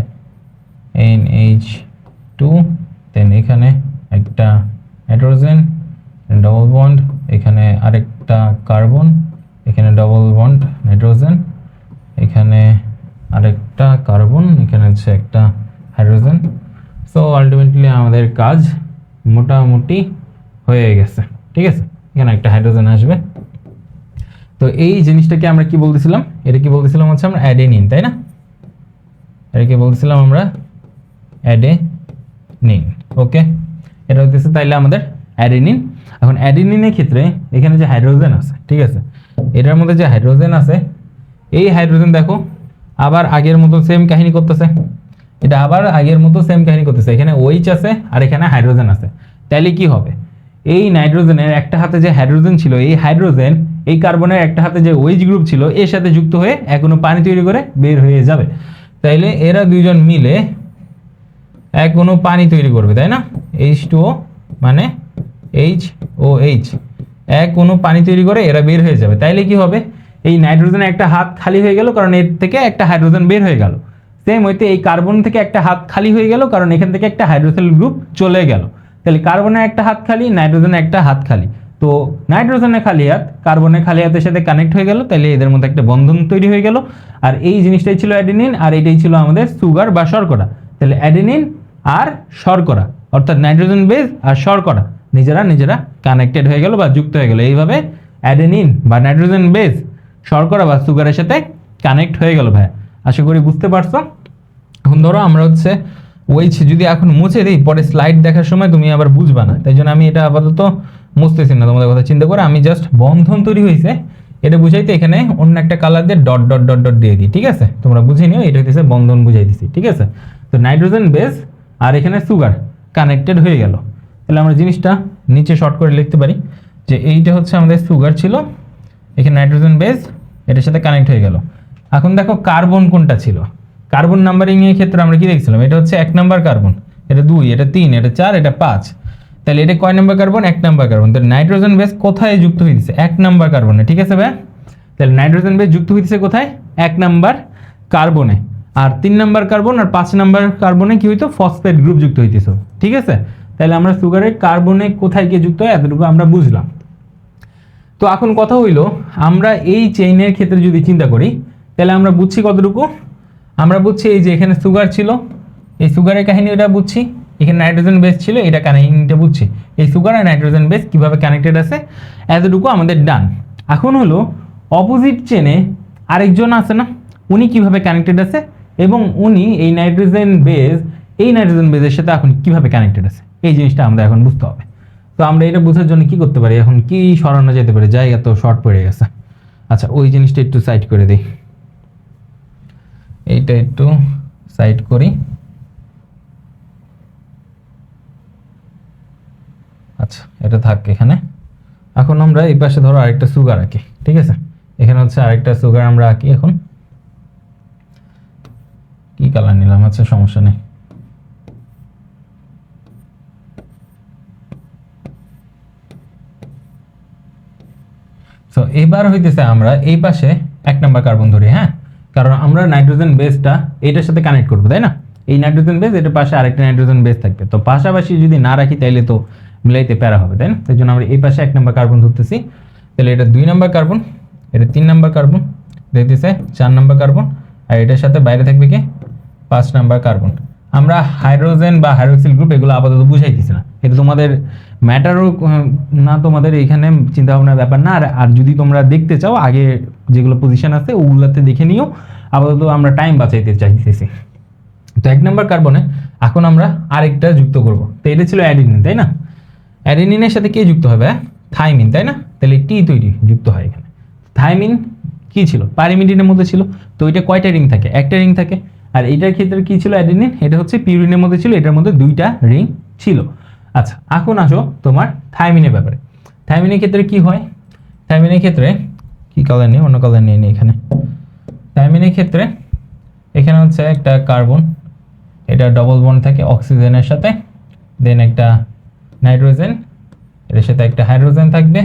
NH2, দেন এখানে একটা হাইড্রোজেন ডবল বন্ড, এখানে আরেকটা কার্বন, এখানে ডবল বন্ড নাইট্রোজেন, এখানে আরেকটা কার্বন, এখানে হচ্ছে একটা হাইড্রোজেন। সো আলটিমেটলি আমাদের কাজ মোটামুটি হয়ে গেছে, ঠিক আছে। এখানে একটা হাইড্রোজেন আসবে। তো এই জিনিসটাকে আমরা কি বলতেছিলাম? এটা কি বলতেছিলাম হচ্ছে আমরা অ্যাডেনিন, তাই না? এটা কি বলতেছিলাম আমরা? অ্যাডেনিন, ওকে। এটা হচ্ছে তাইলে আমাদের অ্যাডেনিন। এখন অ্যাডেনিনের ক্ষেত্রে এখানে যে হাইড্রোজেন আছে, ঠিক আছে, এটার মধ্যে যে হাইড্রোজেন আছে, এই হাইড্রোজেন দেখো আবার আগের মতো সেম কাহিনী করতেছে। এটা আবার আগের মতো সেম কাহিনী করতেছে, এখানে OH আছে আর এখানে হাইড্রোজেন আছে। তাইলে কি হবে? এই নাইট্রোজেনের একটা হাতে যে হাইড্রোজেন ছিল, এই হাইড্রোজেন এই কার্বনের একটা হাতে যে OH গ্রুপ ছিল এর সাথে যুক্ত হয়ে এখনো পানি তৈরি করে বের হয়ে যাবে। তাইলে এরা দুইজন মিলে এখনো পানি তৈরি করবে, তাই না? H2O মানে HOH, কোনো পানি তৈরি করে এরা বের হয়ে যাবে। তাইলে কি হবে? এই নাইট্রোজেনের একটা হাত খালি হয়ে গেল, কারণ এর থেকে একটা হাইড্রোজেন বের হয়ে গেল। সেম হইতে এই কার্বন থেকে একটা হাত খালি হয়ে গেল, কারণ এখান থেকে একটা হাইড্রোজেন গ্রুপ চলে গেল। তাহলে কার্বনের একটা হাত খালি, নাইট্রোজেনের একটা হাত খালি। তো নাইট্রোজেনের খালি হাত কার্বনের খালি হাতের সাথে কানেক্ট হয়ে গেল, তাহলে এদের মধ্যে একটা বন্ধন তৈরি হয়ে গেল। আর এই জিনিসটাই ছিল অ্যাডেনিন, আর এটাই ছিল আমাদের সুগার বা শর্করা। তাহলে অ্যাডেনিন আর শর্করা, অর্থাৎ নাইট্রোজেন বেস আর শর্করা নিজেরা কানেক্টেড হয়ে গেল বা যুক্ত হয়ে গেল। এইভাবে অ্যাডেনিন বা নাইট্রোজেন বেস শর্করা বা সুগারের সাথে কানেক্ট হয়ে গেল। ভাই আশা করি বুঝতে পারছো। এখন ধরো আমরা হচ্ছে OH যদি এখন মুছে দিই, পরে স্লাইড দেখার সময় তুমি আবার বুঝবা না, তাই জন্য আমি এটা আপাতত মুছতেছি না, তোমাদের কথা চিন্তা করে আমি জাস্ট বন্ধন তৈরি হয়েছে এটা বুঝাইতে এখানে অন্য একটা কালার দিয়ে ডট ডট ডট ডট দিয়ে দিই, ঠিক আছে? তোমরা বুঝে নিও, এটা হচ্ছে বন্ধন বুঝাই দিছি, ঠিক আছে? তো নাইট্রোজেন বেস আর এখানে সুগার কানেক্টেড হয়ে গেল। তাহলে আমরা জিনিসটা নিচে শর্ট করে লিখতে পারি যে এইটা হচ্ছে আমাদের সুগার ছিল, এখানে নাইট্রোজেন বেস এটার সাথে কানেক্ট হয়ে গেল। এখন দেখো কার্বন কোনটা ছিল? কার্বন নাম্বারিং এর ক্ষেত্রে আমরা কি দেখছিলাম? এটা হচ্ছে 1 নাম্বার কার্বন, এটা 2, এটা 3, এটা 4, এটা 5। তাহলে এটা কয় নাম্বার কার্বন? 1 number carbon. তাহলে নাইট্রোজেন বেস কোথায় যুক্ত হইছে? 1 নাম্বার কার্বনে, ঠিক আছে ভাই? তাহলে নাইট্রোজেন বেস যুক্ত হইছে কোথায়? 1 নাম্বার কার্বনে। আর 3 নাম্বার কার্বন আর 5 নাম্বার কার্বনে কি হইতো? ফসফেট গ্রুপ যুক্ত হইতেছে, ঠিক আছে? তাহলে আমরা সুগারের কার্বনে কোথায় গিয়ে যুক্ত হয় এতটুকু আমরা বুঝলাম। তো এখন কথা হইলো, আমরা এই চেইনের ক্ষেত্রে যদি চিন্তা করি তাহলে আমরা বুঝছি কতটুকু? আমরা বুঝছি এই যে এখানে সুগার ছিল, এই সুগারের কাহিনী এটা বুঝছি, এখানে নাইট্রোজেন বেস ছিল, এটা কাহিনীটা বুঝছি। এই সুগার আর নাইট্রোজেন বেস কিভাবে কানেক্টেড আছে এতটুকু আমাদের ডান। এখন হলো অপোজিট চেনে আরেকজন আছে না, উনি কিভাবে কানেক্টেড আছে এবং উনি এই নাইট্রোজেন বেসের সাথে এখন কিভাবে কানেক্টেড আছে, এই জিনিসটা আমাদের এখন বুঝতে হবে। তো আমরা এটা বোঝার জন্য কি করতে পারি? এখন কি সরানো যেতে পারে? জায়গা তো শর্ট পড়ে গেছে। আচ্ছা ওই জিনিসটা একটু সাইড করে দিই, এইটা একটু সাইড করি। আচ্ছা এটা থাক এখানে। এখন আমরা এই পাশে ধরো আরেকটা সুগার আঁকি, ঠিক আছে? এখানে হচ্ছে আরেকটা সুগার আমরা আঁকি। এখন কি কালার নিলাম? আচ্ছা সমস্যা নেই। এবার হইতেছে আমরা এই পাশে 1 নাম্বার কার্বন ধরি, হ্যাঁ, কারণ আমরা নাইট্রোজেন বেসটা এটার সাথে কানেক্ট করবো, তাই না? এই নাইট্রোজেন বেস, এটার পাশে আরেকটা নাইট্রোজেন বেস থাকবে, তো পাশাপাশি যদি না রাখি তাইলে তো মিলাইতে প্যারা হবে, তাই না? তাই জন্য আমরা এই পাশে 1 নাম্বার কার্বন ধরতেছি। তাহলে এটা 2 নাম্বার কার্বন, এটা 3 নাম্বার কার্বন, দেখতেছে 4 নাম্বার কার্বন, আর এটার সাথে বাইরে থাকবে কি 5 নাম্বার কার্বন। আমরা হাইড্রোজেন বা হাইড্রোক্সিল গ্রুপ এগুলো আপাতত বুঝাইতেছি না, এটা তোমাদের ম্যাটারও না, তোমাদের এখানে চিন্তা ভাবনার ব্যাপার না। আর যদি তোমরা দেখতে চাও আগে যেগুলো পজিশন আছে ওগুলোতে দেখে নিও, আপাতত আমরা টাইম বাঁচাইতে চাইতেছি। তো 1 নাম্বার কার্বনে এখন আমরা আরেকটা যুক্ত করব, তো এটা ছিল অ্যাডিনিন, তাই না? অ্যাডিনিনের সাথে কে যুক্ত হবে? থাইমিন, তাই না? তাহলে টি তৈরি যুক্ত হয় এখানে। থাইমিন কি ছিল? পাইরিমিডিনের মধ্যে ছিল, তো এটা কয়টা রিং থাকে? একটা রিং থাকে। আর এইটার ক্ষেত্রে কি ছিল? অ্যাডিনিন, এটা হচ্ছে পিউরিনের মধ্যে ছিল, এটার মধ্যে 2টা রিং ছিল। আচ্ছা, এখন আসো তোমার থাইমিনের ব্যাপারে। থাইমিনের ক্ষেত্রে কি হয়? থাইমিনের ক্ষেত্রে কি কালার নেই, অন্য কালার নেই এখানে। থাইমিনের ক্ষেত্রে এখানে হচ্ছে একটা কার্বন, এটা ডবল বন্ড থাকে অক্সিজেনের সাথে, দেন একটা নাইট্রোজেন, এর সাথে একটা হাইড্রোজেন থাকবে,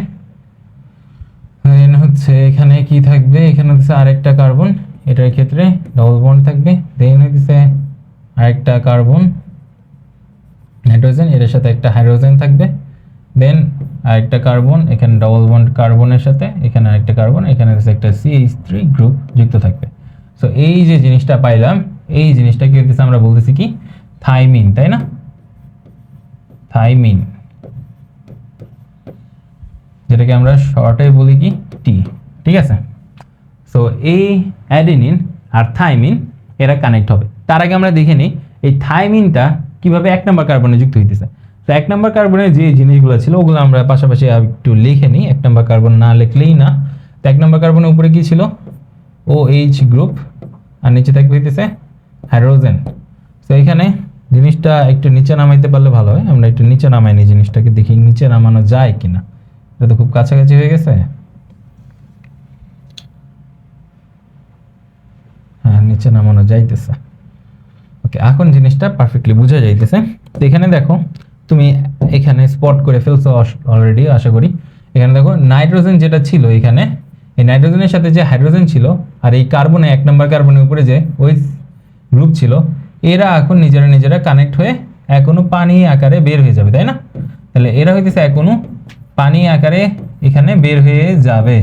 দেন হচ্ছে এখানে কি থাকবে? এখানে হচ্ছে আরেকটা কার্বন, এটার ক্ষেত্রে ডবল বন্ড থাকবে, দেন হচ্ছে আরেকটা কার্বন নাইট্রোজেন, এর সাথে একটা হাইড্রোজেন থাকবে, দেন আরেকটা কার্বন, এখানে ডবল বন্ড কার্বনের সাথে এখানে আরেকটা কার্বন, এখানে হচ্ছে একটা CH3 গ্রুপ যুক্ত থাকবে। সো এই যে জিনিসটা পাইলাম, এই জিনিসটা কি হইতেছে? আমরা বলতেছি কি থাইমিন, তাই না? থাইমিন, যেটাকে আমরা শর্টে বলি কি টি, ঠিক আছে? সো এই অ্যাডেনিন আর থাইমিন এরা কানেক্ট হবে। তার আগে আমরা দেখে নিই এই থাইমিনটা কিভাবে 1 নাম্বার কার্বনে যুক্ত হইতেছে। তো 1 নাম্বার কার্বনে যে জিনিসগুলো ছিল ওগুলো আমরা পাশাপাশি একটু লিখে নিই, 1 নাম্বার কার্বন না লিখলেই না। তো 1 নাম্বার কার্বনের উপরে কি ছিল? OH গ্রুপ, আর নিচে থাকবে হইতেছে হাইড্রোজেন। তো এখানে জিনিসটা একটু নিচে নামাইতে পারলে ভালো হয়, আমরা একটু নিচে নামাই নিই জিনিসটাকে, দেখি নিচে নামানো যায় কিনা। এটা তো খুব কাছাকাছি হয়ে গেছে, হ্যাঁ নিচে নামানো যাইতেছে। ওকে, এখন জিনিসটা পারফেক্টলি বোঝা যাইতেছে। তো এখানে দেখো, তুমি এখানে স্পট করে ফেলছো অলরেডি আশা করি। এখানে দেখো নাইট্রোজেন যেটা ছিল এখানে, এই নাইট্রোজেনের সাথে যে হাইড্রোজেন ছিল আর এই কার্বনে 1 নাম্বার কার্বনের উপরে যে ওই গ্রুপ ছিল, এরা এখন নিজেরা কানেক্ট হয়ে এখনো পানি আকারে বের হয়ে যাবে, তাই না? তাহলে এরা হইতেছে এখনো পানি আকারে এখানে বের হয়ে যাবে।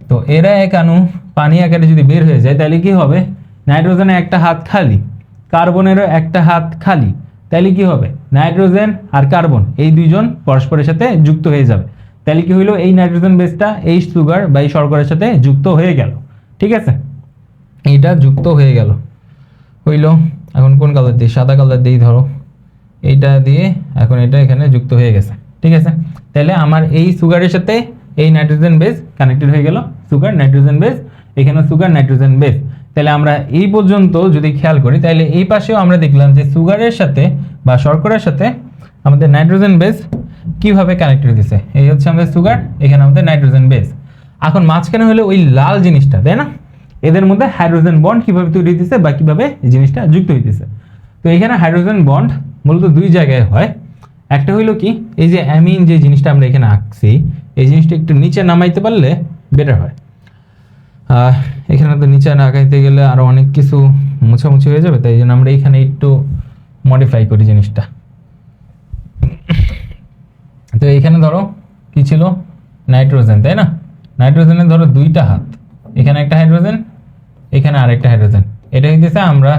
তো এরা একানু পানি আকারে যদি বের হয়ে যায় তাহলে কি হবে? নাইট্রোজেনের একটা হাত খালি, কার্বনেরও একটা হাত খালি, তাহলে কি হবে? নাইট্রোজেন আর কার্বন এই দুইজন পরস্পরের সাথে যুক্ত হয়ে যাবে। তাহলে কি হইলো? এই নাইট্রোজেন বেসটা এই সুগার বা এই শর্করার সাথে যুক্ত হয়ে গেল, ঠিক আছে? এইটা যুক্ত হয়ে গেল, হইলো। এখন কোন কালার দিই? সাদা কালার দিই ধরো, এইটা দিয়ে এখন এটা এখানে যুক্ত হয়ে গেছে, ঠিক আছে? তাহলে আমার এই সুগারের সাথে এই নাইট্রোজেন বেস কানেক্টেড হয়ে গেল, সুগার নাইট্রোজেন বেস, এখানে সুগার নাইট্রোজেন বেস। তাহলে আমরা এই পর্যন্ত যদি খেয়াল করি তাহলে এই পাশেও আমরা দেখলাম যে সুগারের সাথে বা শর্করার সাথে আমাদের নাইট্রোজেন বেস কিভাবে কানেক্টেড হয়েছে। এই হচ্ছে আমাদের সুগার, এখানে আমাদের নাইট্রোজেন বেস। এখন মাঝখানে হলো ওই লাল জিনিসটা, তাই না? এদের মধ্যে হাইড্রোজেন বন্ড কিভাবে তৈরি হইতেছে বা কিভাবে এই জিনিসটা যুক্ত হইতেছে। তো এখানে হাইড্রোজেন বন্ড মূলত 2 জায়গায় হয়। একটা হইলো কি, এই যে অ্যামিন যে জিনিসটা আমরা এখানে আঁকছি, এই জিনিসটা একটু নিচে নামাইতে পারলে বেটার হয়। এখানে তো নিচে আঁকাইতে গেলে আরো অনেক কিছু মুছামুছি হয়ে যাবে, তাই জন্য আমরা এখানে একটু মডিফাই করি জিনিসটা। তো এখানে ধরো কি ছিল? নাইট্রোজেন, তাই না? নাইট্রোজেনের ধরো 2টা হাত, এখানে একটা হাইড্রোজেন, এখানে আরেকটা হাইড্রোজেন। এটা হইতেছে আমরা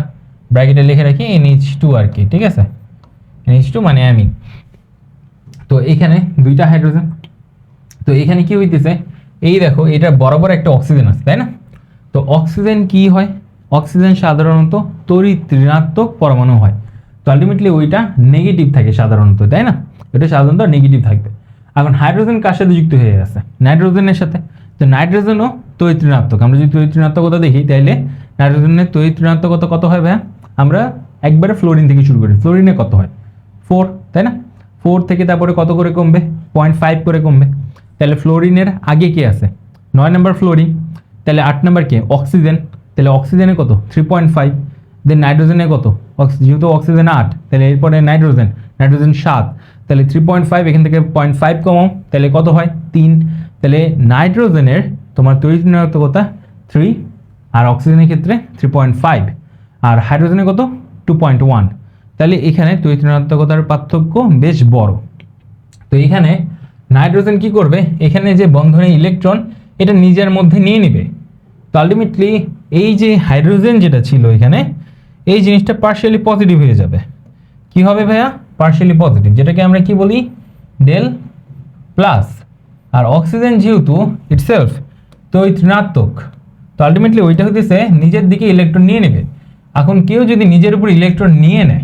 ব্র্যাকেটে লিখে রাখি NH2 আর কি, ঠিক আছে? NH2 মানে অ্যামিন। তো এখানে 2টা হাইড্রোজেন। তো এখানে কি হইতেছে? এই দেখো, এটা বরাবর একটা অক্সিজেন আছে, তাই না? তো অক্সিজেন কি হয়? অক্সিজেন সাধারণত তড়িৎ ঋণাত্মক পরমাণু হয়। তো আলটিমেটলি ওইটা নেগেটিভ থাকে সাধারণত, তাই না? এটা সাধারণত নেগেটিভ থাকবে। এখন হাইড্রোজেন কার সাথে যুক্ত হয়ে আছে? নাইট্রোজেনের সাথে। তো নাইট্রোজেনও তড়িৎ ঋণাত্মক। আমরা যদি তড়িৎ ঋণাত্মকতা দেখি তাহলে নাইট্রোজেনের তড়িৎ ঋণাত্মকতা কত হয় ভাইয়া? আমরা একবারে ফ্লোরিন থেকে শুরু করি। ফ্লোরিনে কত হয়? 4, তাই না? 4 থেকে তারপরে কত করে কমবে? 0.5 করে কমবে। তাহলে ফ্লোরিনের আগে কে আছে? 9 নম্বর ফ্লোরিন। তাহলে 8 নম্বর কে? অক্সিজেন। তাহলে অক্সিজেনে কত? 3.5। দেন নাইট্রোজেনে কত? যেহেতু অক্সিজেন 8, তাহলে এরপরে নাইট্রোজেন 7। তাহলে 3.5, এখান থেকে 0.5 কমাও, তাহলে কত হয়? 3। তাহলে নাইট্রোজেনের তোমার তড়িৎ ঋণাত্মকতা 3 আর অক্সিজেনের ক্ষেত্রে 3.5 আর হাইড্রোজেনের কত 2.1। তাহলে এখানে তড়িৎ ঋণাত্মকতার পার্থক্য বেশ বড়। তো এখানে নাইট্রোজেন কি করবে, এখানে যে বন্ধনে ইলেকট্রন এটা নিজের মধ্যে নিয়ে নেবে। তো আলটিমেটলি এই যে হাইড্রোজেন যেটা ছিল এখানে, এই জিনিসটা পার্শিয়ালি পজিটিভ হয়ে যাবে। কি হবে ভাইয়া, পার্শিয়ালি পজিটিভ, যেটাকে আমরা কি বলি ডেল প্লাস। আর অক্সিজেন যেহেতু ইটসেলফ তো ঋণাত্মক, তো আলটিমেটলি ওইটা হতেছে নিজের দিকে ইলেকট্রন নিয়ে নেবে। এখন কেউ যদি নিজের উপর ইলেকট্রন নিয়ে নেয়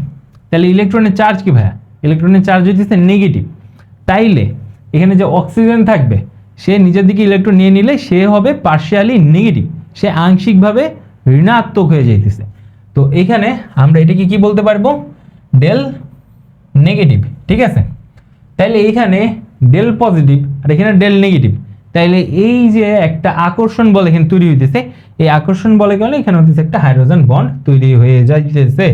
তাহলে ইলেকট্রনের চার্জ কি ভাইয়া, ইলেকট্রনের চার্জ হইতেছে নেগেটিভ। তাইলে এখানে যে অক্সিজেন থাকবে সে নিজের দিকে ইলেকট্রন নিয়ে নিলে সে হবে পার্শিয়ালি নেগেটিভ, সে আংশিকভাবে ঋণাত্মক হয়ে যাইতেছে। তো এখানে আমরা এটাকে কি বলতে পারবো, ডেল নেগেটিভ, ঠিক আছে। তাইলে এইখানে ডেল পজিটিভ আর এখানে ডেল নেগেটিভ, তাইলে এই যে একটা আকর্ষণ বল এখানে তৈরি হইতেছে, এই আকর্ষণ বলে গেলে এখানে হচ্ছে একটা হাইড্রোজেন বন্ড তৈরি হয়ে যাইতেছে।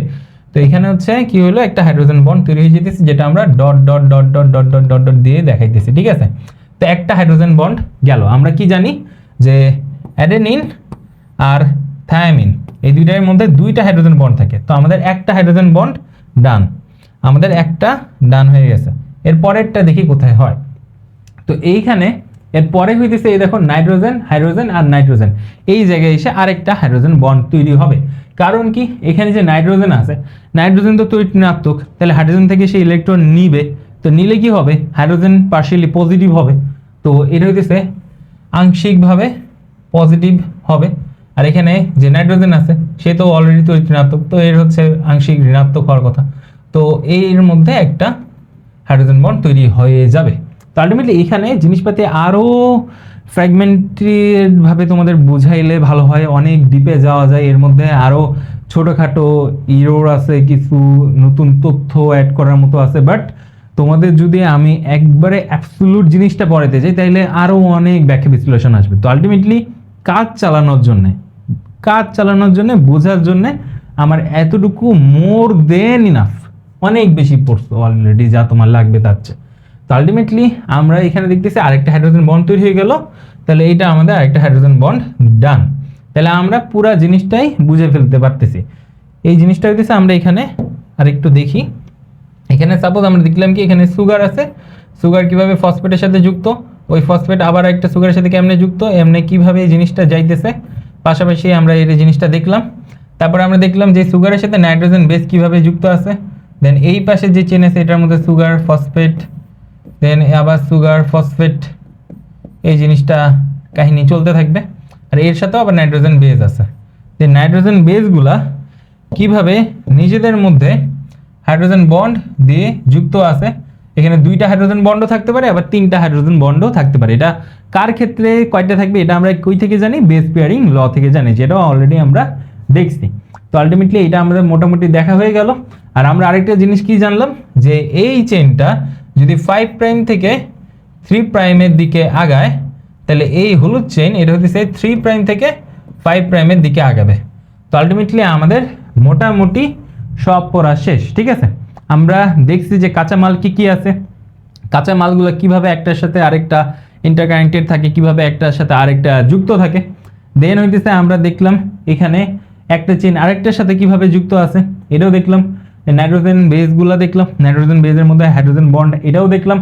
তো এখানে হচ্ছে কি হলো, একটা হাইড্রোজেন বন্ড তৈরি হয়ে যেতেছে, যেটা আমরা dot dot dot dot dot dot dot dot দিয়ে দেখাইতেছি, ঠিক আছে। তো একটা হাইড্রোজেন বন্ড গেল। আমরা কি জানি যে অ্যাডেনিন আর থায়ামিন এই দুইটার মধ্যে দুইটা হাইড্রোজেন বন্ড থাকে, তো আমাদের একটা হাইড্রোজেন বন্ড ডান, আমাদের একটা ডান হয়ে গেছে। এর পরেরটা দেখি কোথায় হয়। তো এইখানে এর পরে হইতেছে এই দেখো নাইট্রোজেন হাইড্রোজেন আর নাইট্রোজেন, এই জায়গায় এসে আরেকটা হাইড্রোজেন বন্ড তৈরি হবে। কারণ কি, এখানে যে নাইট্রোজেন আছে, নাইট্রোজেন তো তড়িৎ ঋণাত্মক, তাহলে হাইড্রোজেন থেকে সে ইলেকট্রন নিবে, তো নিলে কি হবে, হাইড্রোজেন পার্শিয়ালি পজিটিভ হবে, তো এটা হইতেছে আংশিকভাবে পজিটিভ হবে। আর এখানে যে নাইট্রোজেন আছে সে তো অলরেডি তড়িৎ ঋণাত্মক, তো এর হচ্ছে আংশিক ঋণাত্মক হওয়ার কথা, তো এর মধ্যে একটা হাইড্রোজেন বন্ড তৈরি হয়ে যাবে। তো আলটিমেটলি এখানে জিনিসপাতি আরও ফ্র্যাগমেন্টেডভাবে তোমাদের বুঝাইলে ভালো হয়, অনেক ডিপে যাওয়া যায়, এর মধ্যে আরও ছোটোখাটো ইরোর আছে, কিছু নতুন তথ্য অ্যাড করার মতো আছে। বাট তোমাদের যদি আমি একবারে অ্যাবসোলুট জিনিসটা পড়াতে যাই তাহলে আরও অনেক ব্যাখ্যা বিশ্লেষণ আসবে। তো আলটিমেটলি কাজ চালানোর জন্যে বোঝার জন্যে আমার এতটুকু মোর দেন ইনাফ, অনেক বেশি পড়ছো অলরেডি যা তোমার লাগবে তার চেয়ে। তো আলটিমেটলি আমরা এখানে দেখতেছি আরেকটা হাইড্রোজেন বন্ড তৈরি হয়ে গেল, তাহলে এইটা আমাদের আরেকটা হাইড্রোজেন বন্ড ডান। তাহলে আমরা পুরা জিনিসটাই বুঝে ফেলতে পারতেছি। এই জিনিসটা হইতেছে আমরা এখানে আরেকটু দেখি। এখানে সাপোজ আমরা দেখলাম কি এখানে সুগার আছে, সুগার কিভাবে ফসফেটের সাথে যুক্ত, ওই ফসফেট আবার একটা সুগারের সাথে কেমনে যুক্ত, এমনি কিভাবে এই জিনিসটা যাইতেছে, পাশাপাশি আমরা এই জিনিসটা দেখলাম। তারপরে আমরা দেখলাম যে সুগারের সাথে নাইট্রোজেন বেস কিভাবে যুক্ত আছে, দেন এই পাশে যে চেন আছে এটার মধ্যে সুগার ফসফেট, দেন আবার সুগার ফসফেট, এই জিনিসটা কাহিনী চলতে থাকবে। আর এর সাথেও আবার নাইট্রোজেন বেস আছে, যে নাইট্রোজেন বেসগুলা কিভাবে নিজেদের মধ্যে হাইড্রোজেন বন্ড দিয়ে যুক্ত আছে। এখানে দুইটা হাইড্রোজেন বন্ডও থাকতে পারে, আবার তিনটা হাইড্রোজেন বন্ডও থাকতে পারে। এটা কার ক্ষেত্রে কয়টা থাকবে এটা আমরা কই থেকে জানি, বেস পেয়ারিং ল থেকে জানি, যেটাও অলরেডি আমরা দেখছি। তো আলটিমেটলি এটা আমাদের মোটামুটি দেখা হয়ে গেল। আর আমরা আরেকটা জিনিস কি জানলাম, যে এই চেনটা যদি 5 প্রাইম থেকে 3 প্রাইমের দিকে আগায়, তাহলে এই হলুদ চেইন এটা হচ্ছে 3 প্রাইম থেকে 5 প্রাইমের দিকে আগাবে। তো আলটিমেটলি আমাদের মোটামুটি সব পড়া শেষ, ঠিক আছে। আমরা দেখছি যে কাঁচামাল কি কি আছে, কাঁচামালগুলো কিভাবে একটার সাথে আরেকটা ইন্টারকানেক্টেড থাকে, কিভাবে একটার সাথে আরেকটা যুক্ত থাকে। দেন হইতেছে আমরা দেখলাম এখানে একটা চেইন আরেকটার সাথে কিভাবে যুক্ত আছে, এটাও দেখলাম। নাইট্রোজেন বেসগুলো দেখলাম, নাইট্রোজেন বেসের মধ্যে হাইড্রোজেন বন্ড এটাও দেখলাম।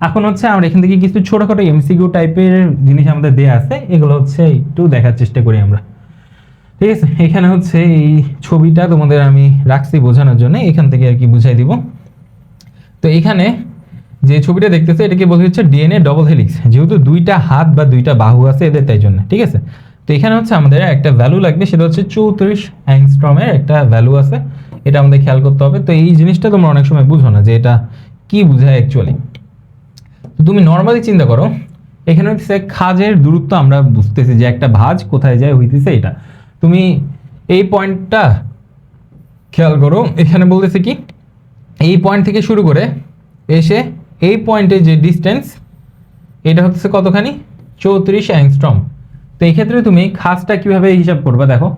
এখন হচ্ছে আমরা এখান থেকে কিছু ছোটোখাটো এমসিকিউ টাইপের জিনিস আমাদের দেওয়া আছে, এগুলো হচ্ছে একটু দেখার চেষ্টা করি আমরা, ঠিক আছে। এখানে হচ্ছে এই ছবিটা তোমাদের আমি রাখছি বোঝানোর জন্য, এখান থেকে আর কি বুঝাই দিব। তো এখানে যে ছবিটা দেখতেছে এটাকে বলা হচ্ছে ডিএনএ ডবল হেলিক্স, যেহেতু দুইটা হাত বা দুইটা বাহু আছে এদের, তাই জন্য, ঠিক আছে। তো এখানে হচ্ছে আমাদের একটা ভ্যালু লাগবে, সেটা হচ্ছে 34 অ্যাংস্ট্রমের একটা ভ্যালু আছে, এটা আমাদের খেয়াল করতে হবে। তো এই জিনিসটা তোমরা অনেক সময় বুঝো না যে এটা কি বোঝায় অ্যাকচুয়ালি। তো তুমি নর্মালি চিন্তা করো, এখানে হচ্ছে খাজের দূরত্ব আমরা বুঝতেছি যে একটা ভাঁজ কোথায় যায় হইতেছে এটা। তুমি এই পয়েন্টটা খেয়াল করো, এখানে বলতেছে কি এই পয়েন্ট থেকে শুরু করে এসে এই পয়েন্টে যে ডিস্টেন্স এটা হচ্ছে কতখানি, 34 অ্যাংস্ট্রম। তো এই ক্ষেত্রে তুমি খাজটা কিভাবে হিসাব করবে, দেখো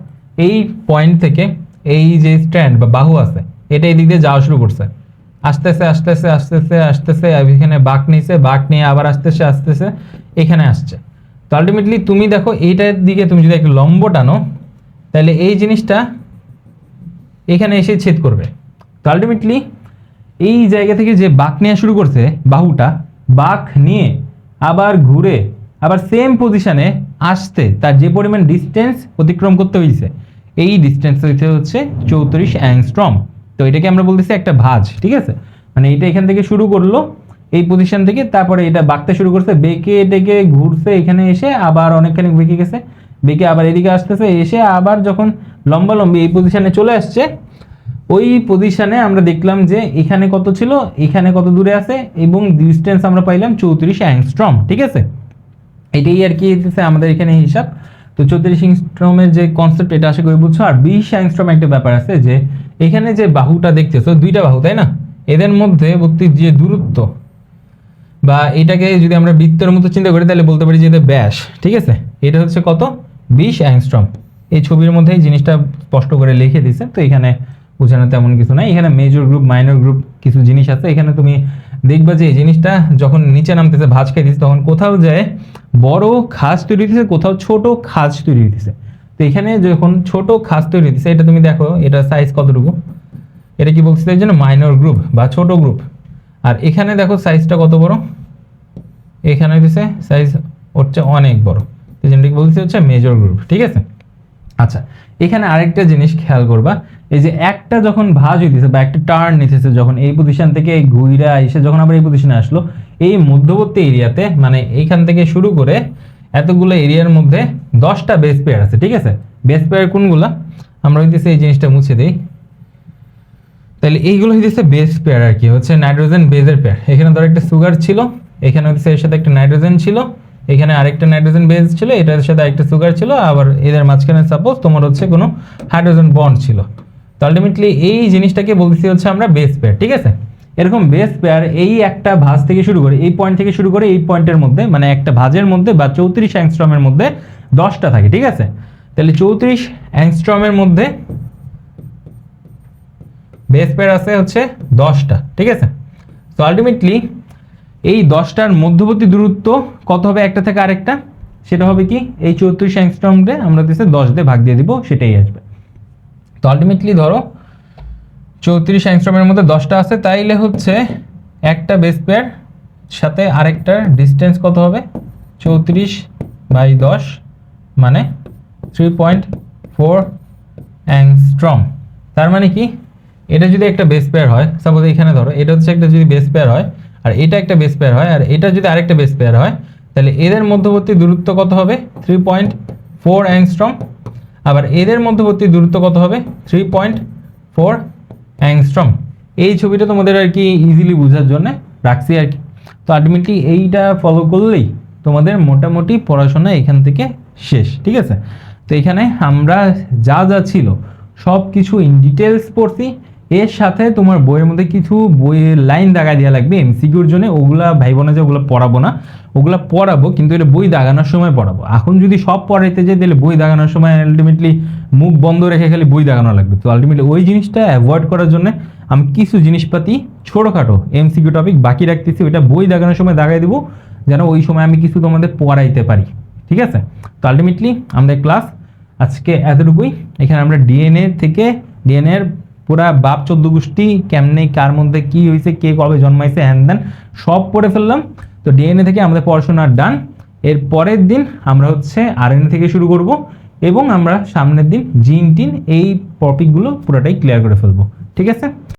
এই পয়েন্ট থেকে এই যে স্ট্র্যান্ড বা বাহু আছে এটা এই দিক দিয়ে যাওয়া শুরু করছে, আস্তেছে আস্তেছে আস্তেছে আস্তেছে, এখানে বাঁক নিয়েছে, বাঁক নিয়ে আবার আস্তেছে আস্তেছে এখানে আসছে। তো আলটিমেটলি তুমি দেখো এইটার দিকে তুমি যদি একটা লম্ব টানো তাহলে এই জিনিসটা এখানে এসে ছেদ করবে। তো আলটিমেটলি এই জায়গা থেকে যে বাঁক নেওয়া শুরু করছে বাহুটা, বাঁক নিয়ে আবার ঘুরে আবার সেম পজিশনে আসতে তার যে পরিমাণ ডিস্টেন্স অতিক্রম করতে হয়েছে এই ডিস্টেন্স হচ্ছে 34 অ্যাংস্ট্রম। তো এটাকে আমরা বলতেছি একটা ভাঁজ, ঠিক আছে? মানে এটা এখান থেকে শুরু করলো এই পজিশন থেকে, তারপরে এটা বাঁকতে শুরু করছে, বেঁকে এটাকে ঘুরছে, এখানে এসে আবার অনেকখানি বেঁকে গেছে, বেঁকে আবার এদিকে আসতেছে, এসে আবার যখন লম্বালম্বি এই পজিশনে চলে আসছে ওই পজিশনে আমরা দেখলাম যে এখানে কত ছিল, এখানে কত দূরে আছে এবং ডিস্টেন্স আমরা পাইলাম 34 অ্যাংস্ট্রম, ঠিক আছে? এটাই আর কি হচ্ছে আমাদের এখানে হিসাব। তো 34 অ্যাংস্ট্রমের যে কনসেপ্ট এটা আশা করি বুঝছো। আর 20 অ্যাংস্ট্রম একটা ব্যাপার আছে যে এখানে যে বাহুটা দেখতেছো, দুইটা বাহু তাই না, এদের মধ্যবর্তী যে দূরত্ব বা এটাকে যদি আমরা বৃত্তের মতো চিন্তা করি তাহলে বলতে পারি যে এটা ব্যাস, ঠিক আছে? এটা হচ্ছে কত, 20 অ্যাংস্ট্রম। এই ছবির মধ্যে এই জিনিসটা স্পষ্ট করে লিখে দিছে, তো এখানে বোঝানো তেমন কিছু নাই। এখানে মেজর গ্রুপ মাইনর গ্রুপ কিছু জিনিস আছে, এখানে তুমি দেখবা যে এই জিনিসটা যখন নিচে নামতেছে ভাঁজ খাইতেছে তখন কোথাও যায় বড় খাঁজ তৈরি হইতেছে, কোথাও ছোট খাঁজ তৈরি হইতেছে। তো এখানে যখন ছোট খাঁজ তৈরি হইতেছে এটা তুমি দেখো এটা সাইজ কতটুকু, এটা কি বলছে এর জন্য মাইনর গ্রুপ বা ছোট গ্রুপ। আর এখানে দেখো সাইজটা কত বড়, এখানে হচ্ছে সাইজ হচ্ছে অনেক বড়, এই জন্যই বলছি হচ্ছে মেজর গ্রুপ, ঠিক আছে? আচ্ছা, এখানে আরেকটা জিনিস খেয়াল করবা, এই যে একটা যখন ভাঁজ হইতেছে বা একটা টার্ন নিতেছে যখন এই পজিশন থেকে ঘুইরা এসে যখন আবার এই পজিশনে আসলো, এই মধ্যবর্তী এরিয়াতে মানে এইখান থেকে শুরু করে এতগুলো এরিয়ার মধ্যে 10টা বেস পেয়ার আছে, ঠিক আছে? বেস পেয়ার কোনগুলা আমরা হইতেছে এই জিনিসটা মুছে দেই, তাহলে এইগুলো হইতেছে বেস পেয়ার আর কি, হচ্ছে নাইট্রোজেন বেজের পেয়ার। এখানে ধর একটা সুগার ছিল, এখানে হচ্ছে এর সাথে একটা নাইট্রোজেন ছিল, এখানে আরেকটা নাইট্রোজেন বেজ ছিল, এটার সাথে আরেকটা সুগার ছিল, আবার এদের মাঝখানে সাপোজ তোমার হচ্ছে কোনো হাইড্রোজেন বন্ড ছিল। তো আলটিমেটলি এই জিনিসটাকে বলতেছি হচ্ছে আমরা বেস পেয়ার, ঠিক আছে? এরকম বেস পেয়ার এই একটা ভাঁজ থেকে শুরু করে এই পয়েন্ট থেকে শুরু করে এই পয়েন্টের মধ্যে মানে একটা ভাঁজের মধ্যে বা 34 অ্যাংস্ট্রমের মধ্যে 10টা থাকে, ঠিক আছে? তাহলে 34 অ্যাংস্ট্রমের মধ্যে বেস পেয়ার আছে হচ্ছে 10টা, ঠিক আছে? তো আলটিমেটলি এই 10টার মধ্যবর্তী দূরত্ব কত হবে একটা থেকে আরেকটা, সেটা হবে কি এই 34 অ্যাংস্ট্রমকে আমরা দিতে 10 দিয়ে ভাগ দিয়ে দিব, সেটাই আসবে। তো আলটিমেটলি ধরো 34 অ্যাংস্ট্রমের মধ্যে 10টা আছে, তাইলে হচ্ছে একটা বেস পেয়ার সাথে আরেকটার ডিস্টেন্স কত হবে, 34/10 মানে 3.4 অ্যাংস্ট্রম। তার মানে কি এটা যদি একটা বেস পেয়ার হয়, সাপোজ এখানে ধরো এটা হচ্ছে একটা যদি বেস পেয়ার হয় আর এটা একটা বেস পেয়ার হয় আর এটা যদি আরেকটা বেস পেয়ার হয়, তাহলে এদের মধ্যবর্তী দূরত্ব কত হবে 3.4 অ্যাংস্ট্রম। আবার এদের মধ্যবর্তী দূরত্ব কত হবে 3.4 অ্যাংস্ট্রম। এই ছবিটা তোমাদের আর কি ইজিলি বোঝার জন্য রাখছি আর কি। তো আলটিমেটলি এইটা ফলো করলেই তোমাদের মোটামুটি পড়াশোনা এখান থেকে শেষ, ঠিক আছে? তো এখানে আমরা যা যা ছিল সব কিছু ইন ডিটেলস পড়ছি, এর সাথে তোমার বইয়ের মধ্যে কিছু বইয়ের লাইন দাগাই দেওয়া লাগবে এমসিকিউর জন্য। ওগুলা ভাইবো না যে ওগুলো পড়াবো না, ওগুলা পড়াবো কিন্তু এটা বই দাগানোর সময় পড়াবো। এখন যদি সব পড়াইতে যাই তাহলে বই দাগানোর সময় আলটিমেটলি মুখ বন্ধ রেখে খালি বই দাগানো লাগবে। তো আলটিমেটলি ওই জিনিসটা অ্যাভয়েড করার জন্য আমি কিছু জিনিসপাতি ছোটোখাটো এমসিকিউ টপিক বাকি রাখতেছি, ওইটা বই দাগানোর সময় দাগাই দেবো যেন ওই সময় আমি কিছু তোমাদের পড়াইতে পারি, ঠিক আছে? তো আলটিমেটলি আমাদের ক্লাস আজকে এতটুকুই। এখানে আমরা ডিএনএ এর পুরা বাপ 14 গোষ্ঠী কেমনে কার মধ্যে কি হয়েছে, কে কবে জন্মাইছে, হ্যান দেন সব পড়ে ফেললাম। তো ডিএনএ থেকে আমাদের পড়াশোনা ডান। এর পরের দিন আমরা হচ্ছে আরএনএ থেকে শুরু করব এবং আমরা সামনের দিন জিন টিন এই টপিকগুলো পুরোটাই ক্লিয়ার করে ফেলবো, ঠিক আছে?